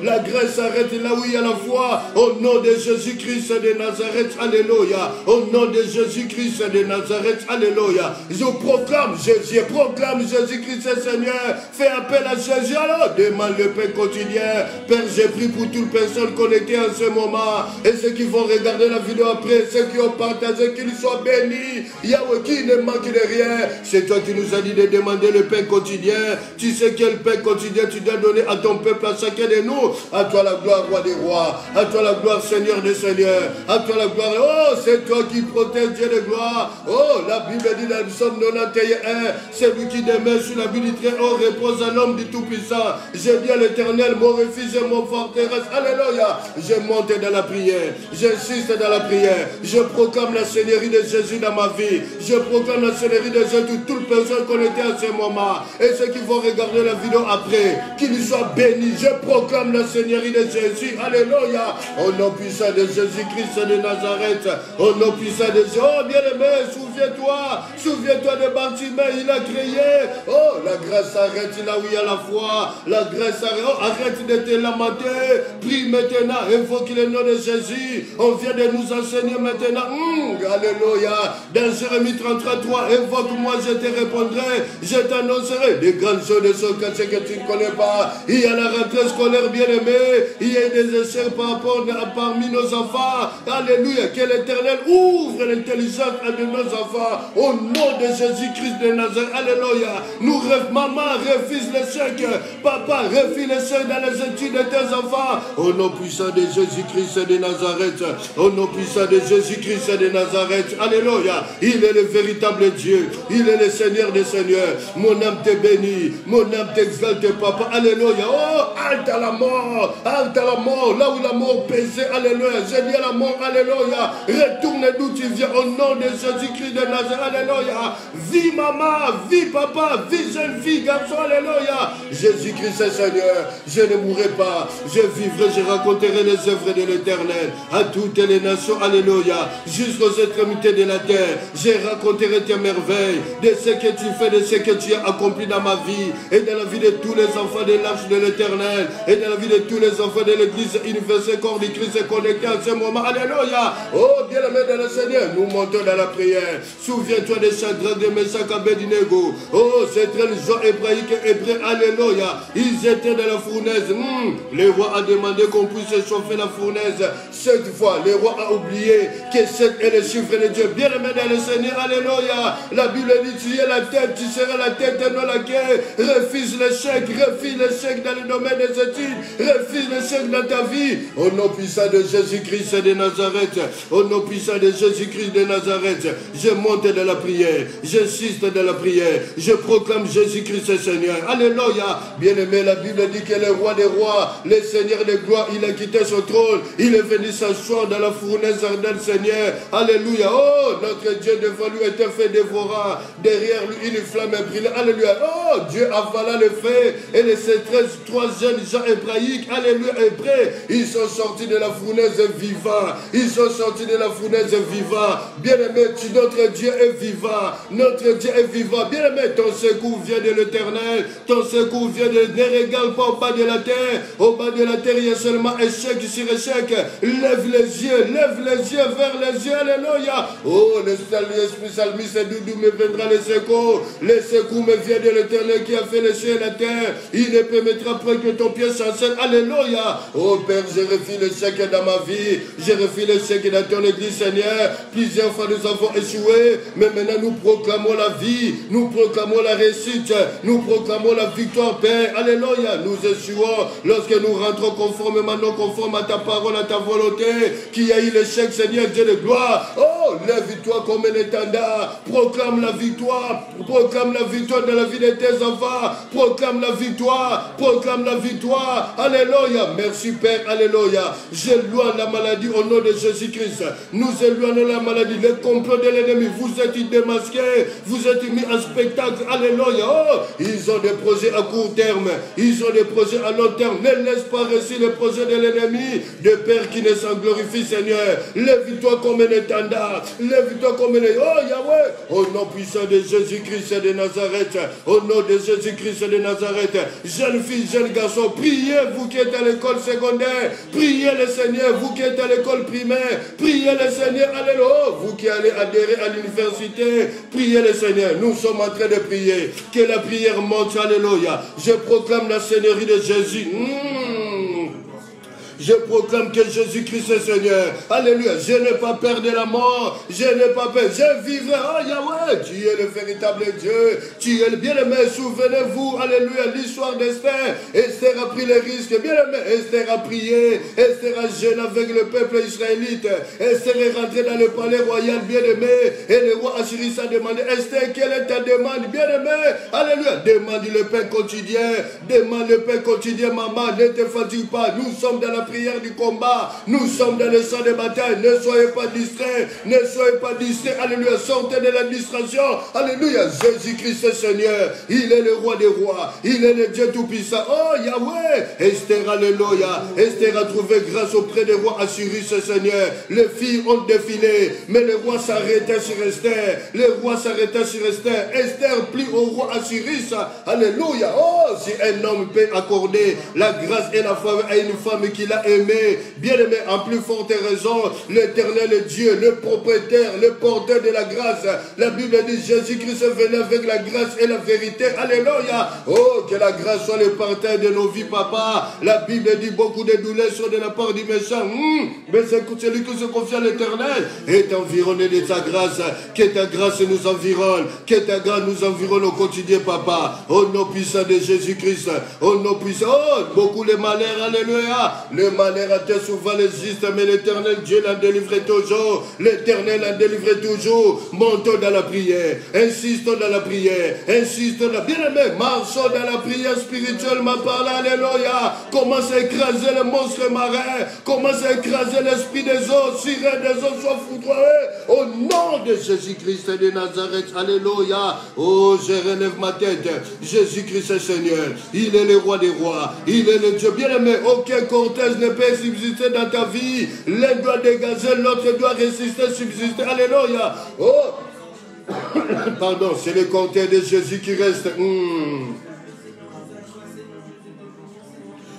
la grâce s'arrête là où il y a la foi, au nom de Jésus-Christ de Nazareth, alléluia. Au nom de Jésus-Christ de Nazareth, alléluia. Je proclame Jésus-Christ, Seigneur. Fais appel à Jésus, alors demande le pain quotidien. Père, j'ai pris pour toute personne connectée en ce moment, et ceux qui vont regarder regarder la vidéo après, ceux qui ont partagé, qu'ils soient bénis. Yahweh, qui ne manque de rien. C'est toi qui nous as dit de demander le pain quotidien. Tu sais quel pain quotidien tu dois donner à ton peuple, à chacun de nous. À toi la gloire, roi des rois. À toi la gloire, Seigneur des seigneurs. À toi la gloire. Oh, c'est toi qui protège, Dieu de gloire. Oh, la Bible dit dans le psaume 91, c'est lui qui demeure sur la Bible très haut, repose à l'homme du Tout-Puissant. Je dis à l'Éternel, mon refuge et mon forteresse. Alléluia. Je monte dans la prière. J'insiste dans la prière. Je proclame la Seigneurie de Jésus dans ma vie. Je proclame la Seigneurie de Jésus, toutes les personnes connectées à ce moment. Et ceux qui vont regarder la vidéo après, qu'ils soient bénis. Je proclame la Seigneurie de Jésus. Alléluia. Au nom puissant de Jésus-Christ de Nazareth. Au nom puissant de Jésus. Oh, bien-aimé, souviens-toi de Bartimée, il a crié. Oh, la grâce s'arrête là où il y a la foi. La grâce s'arrête. Oh, arrête de te lamenter. Prie maintenant, invoque le nom de Jésus. On vient de nous enseigner maintenant. Alléluia. Dans Jérémie 33, invoque-moi, je te répondrai. Je t'annoncerai des grandes choses, des choses que tu ne connais pas. Il y a la rentrée scolaire bien-aimée. Il y a des échecs parmi nos enfants. Alléluia. Que l'Éternel ouvre l'intelligence de nos enfants. Au nom de Jésus-Christ de Nazareth. Alléluia. Maman, refuse l'échec. Papa, refuse l'échec dans les études de tes enfants. Au nom puissant de Jésus-Christ de Nazareth. Au nom puissant de Jésus-Christ de Nazareth. Alléluia. Il est le véritable Dieu. Il est le Seigneur des Seigneurs. Mon âme te bénit. Mon âme t'exalte, Papa. Alléluia. Oh, halte à la mort. Halte à la mort. Là où la mort pesait. Alléluia. J'ai dit à la mort. Alléluia. Retourne d'où tu viens. Au nom de Jésus-Christ de Nazareth. Alléluia. Vis maman. Vis papa. Vis jeune fille, garçon. Alléluia. Jésus-Christ est Seigneur. Je ne mourrai pas. Je vivrai. Je raconterai les œuvres de l'Éternel à toutes les nations. Alléluia. Jusqu'aux extrémités de la terre. Je raconterai tes merveilles, de ce que tu fais, de ce que tu as accompli dans ma vie et dans la vie de tous les enfants de l'arche de l'Éternel et dans la vie de tous les enfants de l'Église universelle corps du Christ connectés à ce moment. Alléluia. Oh, bien-aimé dans le Seigneur, nous montons dans la prière. Souviens-toi de Shadrach, de Meshach, Abednego. Oh, c'est très gens hébraïques et hébreux. Alléluia. Ils étaient dans la fournaise. Le roi a demandé qu'on puisse chauffer la fournaise. Cette fois, le roi a oublié que c'est le chiffre de Dieu. Bien-aimé dans le Seigneur. Alléluia. La Bible dit, tu es la tête, tu seras la tête et non la queue. Refuse l'échec dans le domaine des études. Refuse l'échec dans ta vie. Au nom puissant de Jésus-Christ de Nazareth. Au nom puissant de Jésus-Christ de Nazareth. Je monte dans la prière. J'insiste dans la prière. Je proclame Jésus-Christ Seigneur. Alléluia. Bien-aimé, la Bible dit que le roi des rois, le Seigneur de gloire, il a quitté son trône. Il est venu s'asseoir dans la fournaise ardente, Seigneur. Alléluia. Oh, notre Dieu devant lui était fait dévorant. Derrière lui, une flamme brûlait. Alléluia. Oh, Dieu avala le feu. Et les 3 jeunes gens hébraïques, alléluia, hébreux, ils sont sortis de la fournaise vivants. Ils sont sortis de la fournaise vivants. Bien-aimé, notre Dieu est vivant. Notre Dieu est vivant. Bien-aimé, ton secours vient de l'Éternel. Ton secours vient de... Ne regarde pas au bas de la terre. Au bas de la terre, il y a seulement échec sur échec. Lève les yeux vers les yeux. Alléluia. Oh, l'esprit salmiste d'où me viendra le secours. Le secours me vient de l'Éternel qui a fait les cieux et la terre. Il ne permettra pas que ton pied chancelle. Alléluia. Oh Père, je refuse l'échec dans ma vie. Je refuse l'échec dans ton église, Seigneur. Plusieurs fois nous avons échoué. Mais maintenant nous proclamons la vie. Nous proclamons la réussite. Nous proclamons la victoire, Père. Alléluia. Nous échouons lorsque nous rentrons conformément, non conforme à ta parole, à ta volonté. Qui a eu l'échec, Seigneur Dieu de gloire. Oh, lève-toi comme un étendard. Proclame la victoire. Proclame la victoire dans la vie de tes enfants. Proclame la victoire. Proclame la victoire. Alléluia. Merci Père. Alléluia. J'éloigne la maladie au nom de Jésus-Christ. Nous éloignons la maladie. Le complot de l'ennemi. Vous êtes démasqués. Vous êtes mis en spectacle. Alléluia. Oh, ils ont des projets à court terme. Ils ont des projets à long terme. Ne laisse pas réussir les projets de l'ennemi. De Père qui ne s'en glorifie, Seigneur. Lève-toi comme un étendard. Lève-toi comme un... Oh Yahweh. Au nom puissant de Jésus-Christ de Nazareth. Au nom de Jésus-Christ de Nazareth. Jeunes filles, jeunes garçons, priez vous qui êtes à l'école secondaire. Priez le Seigneur, vous qui êtes à l'école primaire. Priez le Seigneur, alléluia. Vous qui allez adhérer à l'université. Priez le Seigneur. Nous sommes en train de prier. Que la prière monte, alléluia. Je proclame la Seigneurie de Jésus. Je proclame que Jésus-Christ est Seigneur. Alléluia. Je n'ai pas peur de la mort. Je n'ai pas peur. Je vivrai. Oh Yahweh, tu es le véritable Dieu. Tu es le bien-aimé. Souvenez-vous, alléluia, l'histoire d'Esther. Esther a pris les risques. Bien-aimé, Esther a prié. Esther a jeûné avec le peuple israélite. Esther est rentrée dans le palais royal, bien-aimé. Et le roi Assyris a demandé, Esther, quelle est ta demande, bien-aimé? Alléluia. Demande le pain quotidien. Demande le pain quotidien, maman. Ne te fatigue pas. Nous sommes dans la prière du combat. Nous sommes dans le champ de bataille. Ne soyez pas distraits. Ne soyez pas distraits. Alléluia. Sortez de la distraction. Alléluia. Jésus-Christ est Seigneur. Il est le roi des rois. Il est le Dieu tout-puissant. Oh Yahweh. Esther, alléluia. Esther a trouvé grâce auprès des rois Assyris, Seigneur. Les filles ont défilé. Mais le roi s'arrêtait sur Esther. Le roi s'arrêtait sur Esther. Esther plie au roi Assyris. Alléluia. Oh, si un homme peut accorder la grâce et la faveur à une femme qu'il a aimée, bien aimé, en plus forte raison, l'Éternel est Dieu, le propriétaire, le porteur de la grâce. La Bible dit Jésus-Christ est venu avec la grâce et la vérité. Alléluia. Oh, que la grâce soit le partage de nos vies, papa. La Bible dit beaucoup de douleurs sont de la part du méchant. Mais c'est celui qui se confie à l'Éternel est environné de ta grâce. Que ta grâce nous environne. Que ta grâce nous environne au quotidien, papa. Au nom puissant de Jésus-Christ. Au nom puissant. Oh, beaucoup de malheurs. Alléluia. Le malheur atteint souvent les justes, mais l'Éternel Dieu l'a délivré toujours. L'Éternel l'a délivré toujours. Montons dans la prière. Insistons dans la prière. Insistons dans... Bien-aimé, marchons dans la prière spirituelle, ma parole. Alléluia. Commence à écraser le monstre marin. Commence à écraser l'esprit des eaux. Sirène des eaux, soit foudroyé. Au nom de Jésus-Christ de Nazareth. Alléluia. Oh, je relève ma tête. Jésus-Christ est Seigneur. Il est le roi des rois. Il est le Dieu. Bien-aimé, aucun cortège ne peut subsister dans ta vie. L'un doit dégager, l'autre doit résister, subsister. Alléluia. Oh, pardon, c'est le cortège de Jésus qui reste.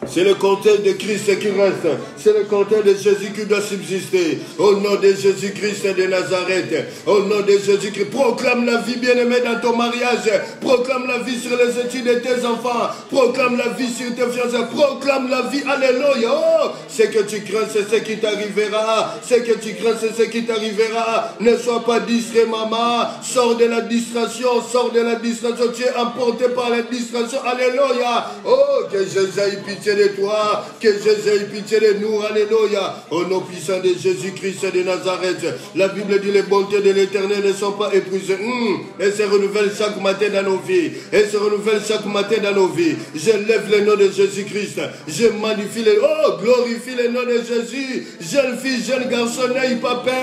C'est le cortège de Christ qui reste. C'est le cortège de Jésus qui doit subsister. Au nom de Jésus-Christ de Nazareth. Au nom de Jésus-Christ. Proclame la vie, bien-aimé, dans ton mariage. Proclame la vie sur les études de tes enfants. Proclame la vie sur tes fiancés. Proclame la vie. Alléluia. Oh, ce que tu crains, c'est ce qui t'arrivera. Ce que tu crains, c'est ce qui t'arrivera. Ne sois pas distrait, maman. Sors de la distraction. Sors de la distraction. Tu es emporté par la distraction. Alléluia. Oh, que Jésus ait pitié de toi, que Jésus ait pitié de nous, alléluia. Au nom puissant de Jésus-Christ de Nazareth, la Bible dit les bontés de l'Éternel ne sont pas épuisées. Elles se renouvellent chaque matin dans nos vies. Elles se renouvellent chaque matin dans nos vies. Je lève le nom de Jésus-Christ. Je magnifie glorifie le nom de Jésus. Jeune fille, jeune garçon, n'aie pas peur.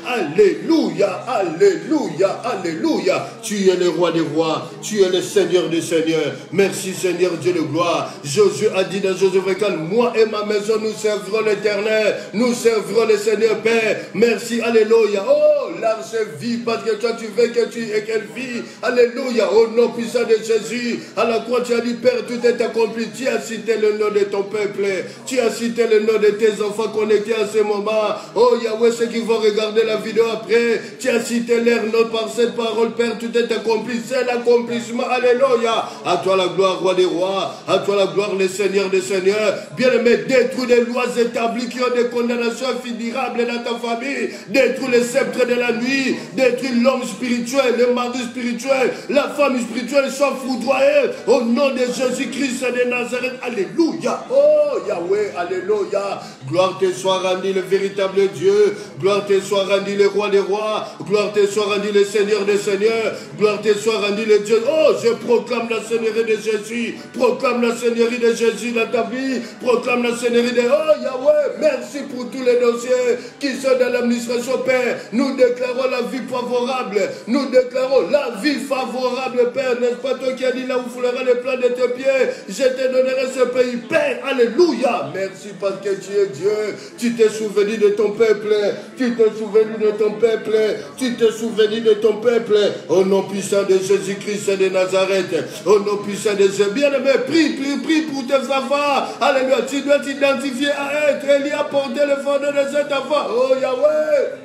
Alléluia, alléluia, alléluia. Tu es le roi des rois. Tu es le Seigneur des seigneurs. Merci Seigneur Dieu de gloire. Josué a dit dans Josué 24, moi et ma maison, nous servirons l'Éternel, nous servirons le Seigneur Père. Merci, alléluia. Oh, l'arche vit parce que toi tu veux qu'elle vit. Alléluia, au nom puissant de Jésus. À la croix, tu as dit, Père, tout est accompli. Tu as cité le nom de ton peuple. Tu as cité le nom de tes enfants connectés à ce moment. Oh, Yahweh, ceux qui vont regarder la vidéo après, tu as cité leur nom par cette parole, Père, tout est accompli. C'est l'accomplissement. Alléluia. À toi la gloire, roi des rois. À toi la gloire, le Seigneur des seigneurs. Bien-aimé, détruis les lois établies qui ont des condamnations infidirables dans ta famille. Détruis les sceptres de la nuit. Détruis l'homme spirituel, le mari spirituel, la femme spirituelle soit foudroyée. Au nom de Jésus-Christ de Nazareth. Alléluia. Oh, Yahweh, alléluia. Gloire te soit rendue le véritable Dieu. Gloire te soit rendue le roi des rois. Gloire te soit rendue le Seigneur des seigneurs. Gloire te soit rendue le Dieu. Oh, je proclame la seigneurie de Jésus. Proclame la seigneurie de Jésus dans ta vie. Proclame la seigneurie de... Oh, Yahweh, merci pour tous les dossiers qui sont dans l'administration, Père. Nous déclarons la vie favorable. Nous déclarons la vie favorable, Père. N'est-ce pas toi qui as dit là où fouleras les plans de tes pieds, je te donnerai ce pays, Père. Alléluia. Merci parce que tu es Dieu. Tu t'es souvenu de ton peuple. Tu t'es souvenu de ton peuple. Tu t'es souvenu de ton peuple. Au nom puissant de Jésus-Christ de Nazareth. Au nom puissant de Jésus. Bien-aimé, prie pour tes enfants. Alléluia. Tu dois t'identifier à être. Élie a porté le fardeau de cet enfant. Oh Yahweh.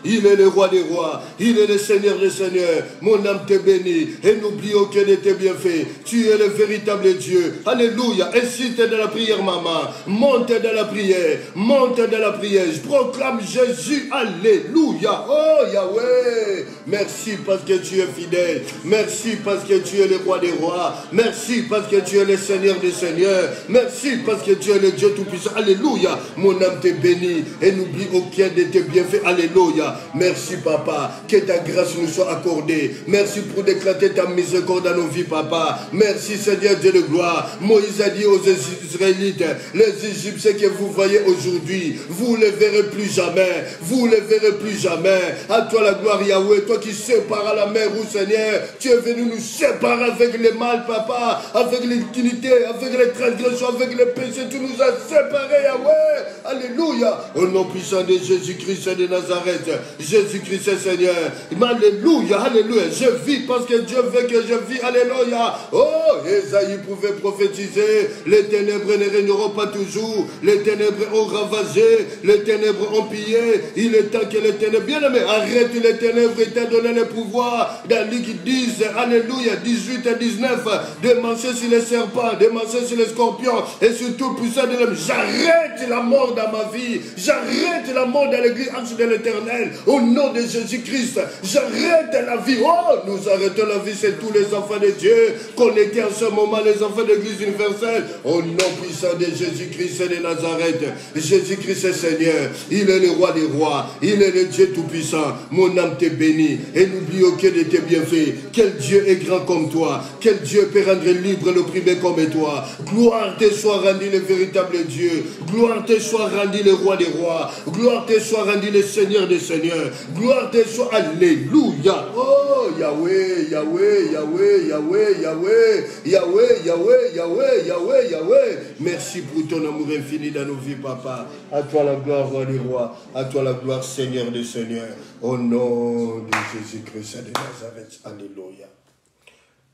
Il est le roi des rois. Il est le Seigneur des seigneurs. Mon âme te bénit. Et n'oublie aucun de tes bienfaits. Tu es le véritable Dieu. Alléluia. Incite dans la prière, maman. Monte dans la prière. Monte dans la prière. Je proclame Jésus. Alléluia. Oh Yahweh. Merci parce que tu es fidèle. Merci parce que tu es le roi des rois. Merci parce que tu es le Seigneur des seigneurs. Merci parce que tu es le Dieu tout-puissant. Alléluia. Mon âme te bénit. Et n'oublie aucun de tes bienfaits. Alléluia. Merci papa. Que ta grâce nous soit accordée. Merci pour déclarer ta miséricorde dans nos vies, papa. Merci Seigneur Dieu de gloire. Moïse a dit aux Israélites, les Égyptiens que vous voyez aujourd'hui, vous ne les verrez plus jamais. Vous ne les verrez plus jamais. À toi la gloire Yahweh. Toi qui sépares la mer rouge, Seigneur. Tu es venu nous séparer avec les mal, papa. Avec l'impunité, avec les transgressions, avec les péchés. Tu nous as séparés, Yahweh. Alléluia. Au nom puissant de Jésus-Christ de Nazareth. Jésus-Christ est Seigneur. Alléluia. Alléluia. Je vis parce que Dieu veut que je vis. Alléluia. Oh, Esaïe pouvait prophétiser. Les ténèbres ne régneront pas toujours. Les ténèbres ont ravagé. Les ténèbres ont pillé. Il est temps que les ténèbres, bien aimé, arrête les ténèbres et t'a donné le pouvoir. Dans les qui disent, Alléluia, 18 et 19, de marcher sur les serpents, de marcher sur les scorpions et sur tout puissant de l'homme. J'arrête la mort dans ma vie. J'arrête la mort dans l'église ange de l'éternel. Au nom de Jésus-Christ, j'arrête la vie. Oh, nous arrêtons la vie, c'est tous les enfants de Dieu connectés en ce moment, les enfants de l'église universelle. Au nom puissant de Jésus-Christ de Nazareth. Jésus-Christ est Seigneur. Il est le roi des rois. Il est le Dieu tout-puissant. Mon âme te bénit. Et n'oublie aucun de tes bienfaits. Quel Dieu est grand comme toi. Quel Dieu peut rendre libre l'opprimé comme toi. Gloire te soit rendue le véritable Dieu. Gloire te soit rendue le roi des rois. Gloire te soit rendue le Seigneur des seigneurs. Gloire te soit. Alléluia. Oh Yahweh, Yahweh, Yahweh, Yahweh, Yahweh, Yahweh, Yahweh, Yahweh, Yahweh, Yahweh. Merci pour ton amour infini dans nos vies, papa. À toi la gloire, roi des rois. À toi la gloire, Seigneur des seigneurs. Au nom de Jésus-Christ de Nazareth. Alléluia.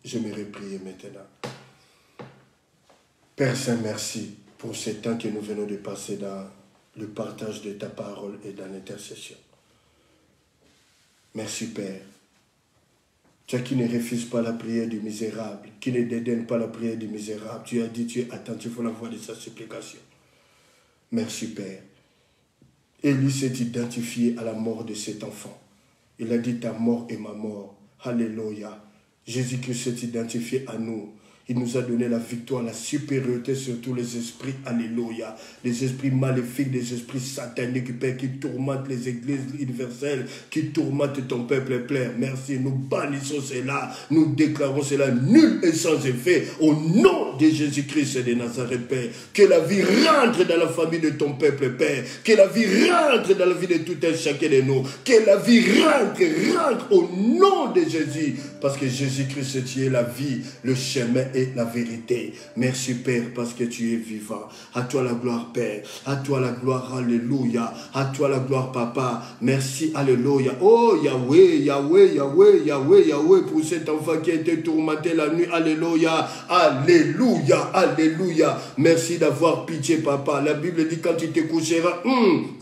Je me prier maintenant. Père Saint, merci pour ce temps que nous venons de passer dans le partage de ta parole et dans l'intercession. Merci Père. Toi qui ne refuses pas la prière du misérable, qui ne dédaignes pas la prière du misérable, tu as dit tu es attentif à la voix de sa supplication. Merci Père. Élie s'est identifié à la mort de cet enfant. Il a dit ta mort est ma mort. Alléluia. Jésus-Christ s'est identifié à nous. Il nous a donné la victoire, la supériorité sur tous les esprits. Alléluia. Les esprits maléfiques, des esprits sataniques, Père, qui tourmentent les églises universelles, qui tourmentent ton peuple, Père. Merci. Nous bannissons cela. Nous déclarons cela nul et sans effet. Au nom de Jésus-Christ et de Nazareth, Père. Que la vie rentre dans la famille de ton peuple, Père. Que la vie rentre dans la vie de tout un chacun de nous. Que la vie rentre au nom de Jésus. Parce que Jésus-Christ, tu es la vie, le chemin et la vérité. Merci Père parce que tu es vivant. À toi la gloire Père. À toi la gloire. Alléluia. À toi la gloire Papa. Merci. Alléluia. Oh Yahweh, Yahweh, Yahweh, Yahweh, Yahweh pour cet enfant qui a été tourmenté la nuit. Alléluia. Alléluia. Alléluia. Merci d'avoir pitié Papa. La Bible dit quand tu te coucheras,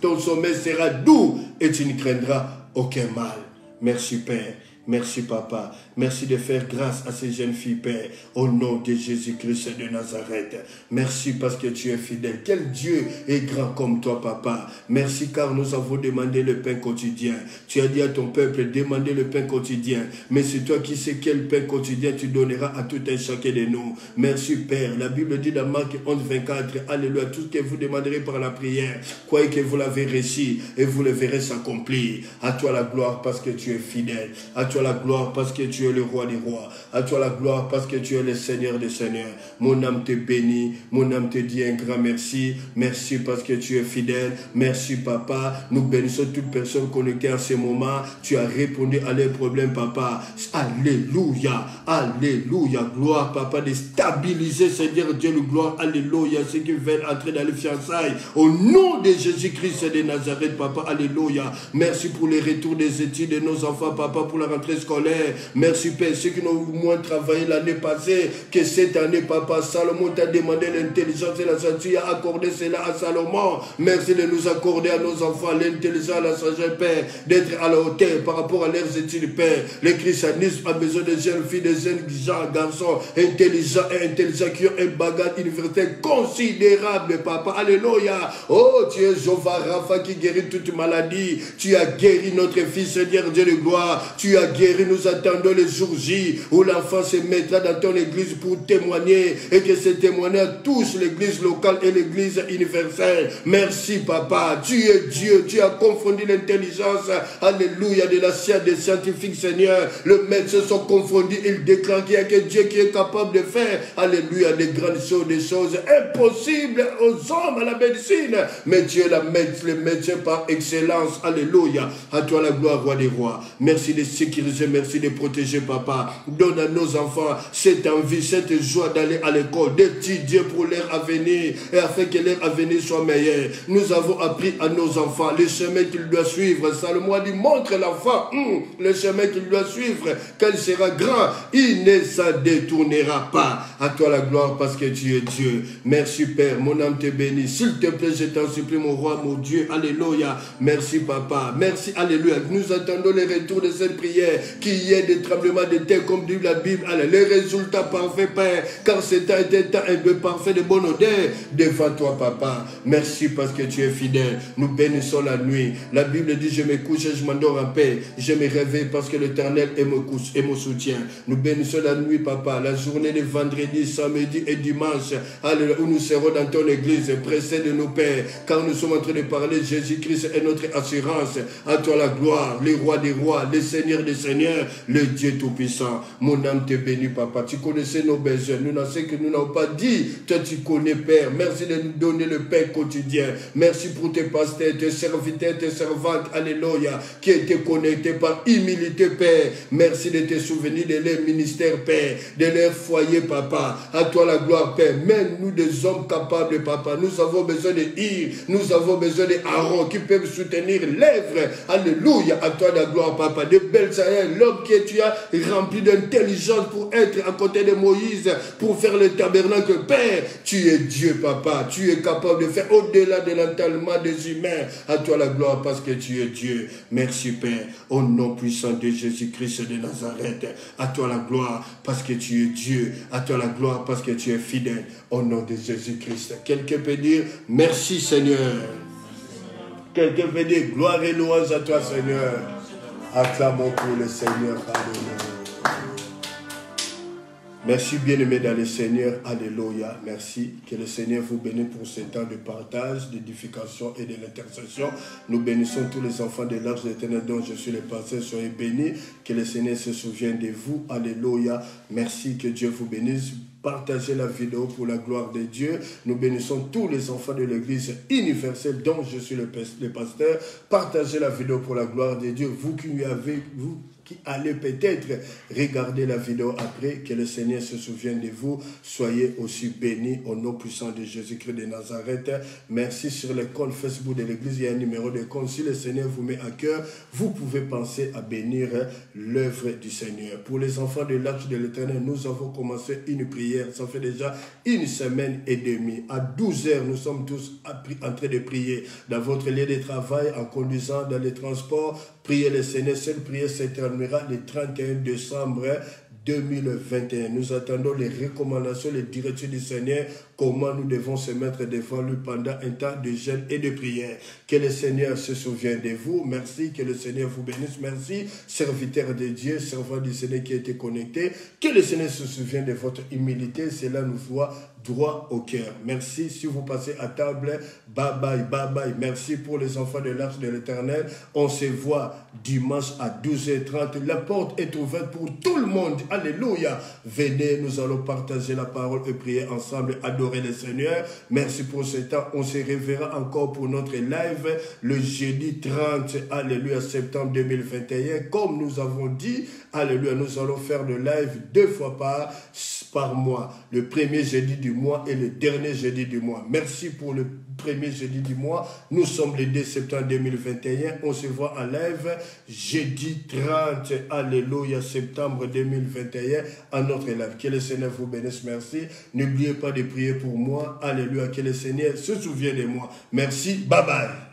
ton sommeil sera doux et tu ne craindras aucun mal. Merci Père. Merci Papa. Merci de faire grâce à ces jeunes filles, Père, au nom de Jésus-Christ de Nazareth. Merci parce que tu es fidèle. Quel Dieu est grand comme toi, Papa. Merci car nous avons demandé le pain quotidien. Tu as dit à ton peuple, demandez le pain quotidien. Mais c'est toi qui sais quel pain quotidien tu donneras à tout un chacun de nous. Merci Père. La Bible dit dans Marc 11, 24, Alléluia, tout ce que vous demanderez par la prière, croyez que vous l'avez reçu et vous le verrez s'accomplir. À toi la gloire parce que tu es fidèle. À toi la gloire parce que tu es le roi des rois. À toi la gloire parce que tu es le Seigneur des seigneurs. Mon âme te bénit. Mon âme te dit un grand merci. Merci parce que tu es fidèle. Merci Papa. Nous bénissons toute personne connectée en ce moment. Tu as répondu à leurs problèmes Papa. Alléluia. Alléluia. Gloire Papa de stabiliser Seigneur Dieu le gloire. Alléluia. Ceux qui veulent entrer dans les fiançailles. Au nom de Jésus-Christ de Nazareth Papa. Alléluia. Merci pour les retours des études de nos enfants Papa pour la rentrée scolaire. Merci Père, ceux qui n'ont moins travaillé l'année passée, que cette année, Papa, Salomon t'a demandé l'intelligence et la sagesse, tu as accordé cela à Salomon. Merci de nous accorder à nos enfants l'intelligence et la sagesse, Père, d'être à la hauteur par rapport à leurs études, Père. Le christianisme a besoin de jeunes filles, de jeunes gens, garçons intelligents et intelligents qui ont un bagage universitaire considérable, Papa. Alléluia. Oh, tu es Jéhovah Rapha qui guérit toute maladie. Tu as guéri notre fils, Seigneur Dieu de gloire. Tu as guéri, nous attendons le jour J où l'enfant se mettra dans ton église pour témoigner et que ce témoignage touche l'église locale et l'église universelle. Merci, Papa. Tu es Dieu. Tu as confondu l'intelligence, alléluia, de la science des scientifiques, Seigneur. Le médecin sont confondus. Ils déclarent qu'il n'y a que Dieu qui est capable de faire, alléluia, des grandes choses, des choses impossibles aux hommes, à la médecine. Mais tu es le médecin par excellence, alléluia. À toi la gloire, roi des rois. Merci de sécuriser, merci de protéger, Papa. Donne à nos enfants cette envie, cette joie d'aller à l'école, d'étudier pour leur avenir, et afin que leur avenir soit meilleur. Nous avons appris à nos enfants le chemin qu'ils doivent suivre. Salomon a dit, montre l'enfant le chemin qu'il doit suivre, qu'elle sera grand, il ne s'en détournera pas. À toi la gloire parce que tu es Dieu. Merci Père, mon âme te bénit. S'il te plaît, je t'en supplie, mon roi, mon Dieu. Alléluia. Merci Papa. Merci, alléluia. Nous attendons les retours de cette prière, qu'il y ait des tremblements de terre comme dit la Bible. Allez, les résultats parfaits, Père, car c'est un temps un peu parfait de bonne odeur devant toi, Papa. Merci parce que tu es fidèle. Nous bénissons la nuit. La Bible dit, je me couche et je m'endors en paix. Je me réveille parce que l'Éternel est mon soutien. Nous bénissons la nuit, Papa, la journée de vendredi, samedi et dimanche, alléluia, où nous serons dans ton église, pressés de nos pères, car nous sommes en train de parler, Jésus-Christ est notre assurance. À toi la gloire, le roi des rois, le Seigneur des seigneurs, le Dieu tout-puissant. Mon âme te bénit, Papa. Tu connaissais nos besoins. Nous n'en sais que nous n'avons pas dit. Toi, tu connais, Père. Merci de nous donner le pain quotidien. Merci pour tes pasteurs, tes serviteurs, tes servantes, alléluia, qui étaient connectés par humilité, Père. Merci de te souvenir de leur ministère, Père, de leur foyer, Papa. À toi la gloire, Père. Mène-nous des hommes capables, Papa. Nous avons besoin de Ir, nous avons besoin de Aaron qui peuvent soutenir l'œuvre. Alléluia. À toi la gloire, Papa. De Belsaël, l'homme que tu as rempli d'intelligence pour être à côté de Moïse, pour faire le tabernacle, Père. Tu es Dieu, Papa. Tu es capable de faire au-delà de l'entendement des humains. À toi la gloire parce que tu es Dieu. Merci, Père. Au nom puissant de Jésus-Christ de Nazareth. À toi la gloire parce que tu es Dieu. À toi la gloire parce que tu es fidèle. Au nom de Jésus-Christ. Quelqu'un peut dire merci, Seigneur. Quelqu'un peut dire gloire et louange à toi, Seigneur. Acclamons pour le Seigneur. Alléluia. Merci, bien-aimés dans le Seigneur. Alléluia. Merci. Que le Seigneur vous bénisse pour ce temps de partage, d'édification et de l'intercession. Nous bénissons tous les enfants de l'Arche de l'Éternel dont je suis le pasteur. Soyez bénis. Que le Seigneur se souvienne de vous. Alléluia. Merci. Que Dieu vous bénisse. Partagez la vidéo pour la gloire de Dieu. Nous bénissons tous les enfants de l'Église universelle dont je suis le pasteur. Partagez la vidéo pour la gloire de Dieu. Vous qui allez peut-être regarder la vidéo après, que le Seigneur se souvienne de vous. Soyez aussi bénis au nom puissant de Jésus-Christ de Nazareth. Merci. Sur le compte Facebook de l'Église, il y a un numéro de compte. Si le Seigneur vous met à cœur, vous pouvez penser à bénir l'œuvre du Seigneur. Pour les enfants de l'Arche de l'Éternel, nous avons commencé une prière. Ça fait déjà une semaine et demie. À 12 heures, nous sommes tous en train de prier dans votre lieu de travail, en conduisant dans les transports. Priez le Seigneur. Cette prière se terminera le 31 décembre 2021. Nous attendons les recommandations, les directives du Seigneur, comment nous devons se mettre devant lui pendant un temps de jeûne et de prière. Que le Seigneur se souvienne de vous. Merci, que le Seigneur vous bénisse. Merci, serviteur de Dieu, servant du Seigneur qui a été connecté. Que le Seigneur se souvienne de votre humilité. Cela nous voit droit au cœur. Merci. Si vous passez à table, bye bye, bye bye. Merci pour les enfants de l'Arche de l'Éternel. On se voit dimanche à 12h30. La porte est ouverte pour tout le monde. Alléluia. Venez, nous allons partager la parole et prier ensemble, adorer le Seigneur. Merci pour ce temps. On se reverra encore pour notre live le jeudi 30, alléluia, septembre 2021. Comme nous avons dit, alléluia, nous allons faire le live 2 fois par mois, le premier jeudi du mois et le dernier jeudi du mois. Merci pour le premier jeudi du mois. Nous sommes le 2 septembre 2021. On se voit en live jeudi 30, alléluia, septembre 2021, à notre live. Que le Seigneur vous bénisse, merci. N'oubliez pas de prier pour moi, alléluia, que le Seigneur se souvienne de moi. Merci, bye bye.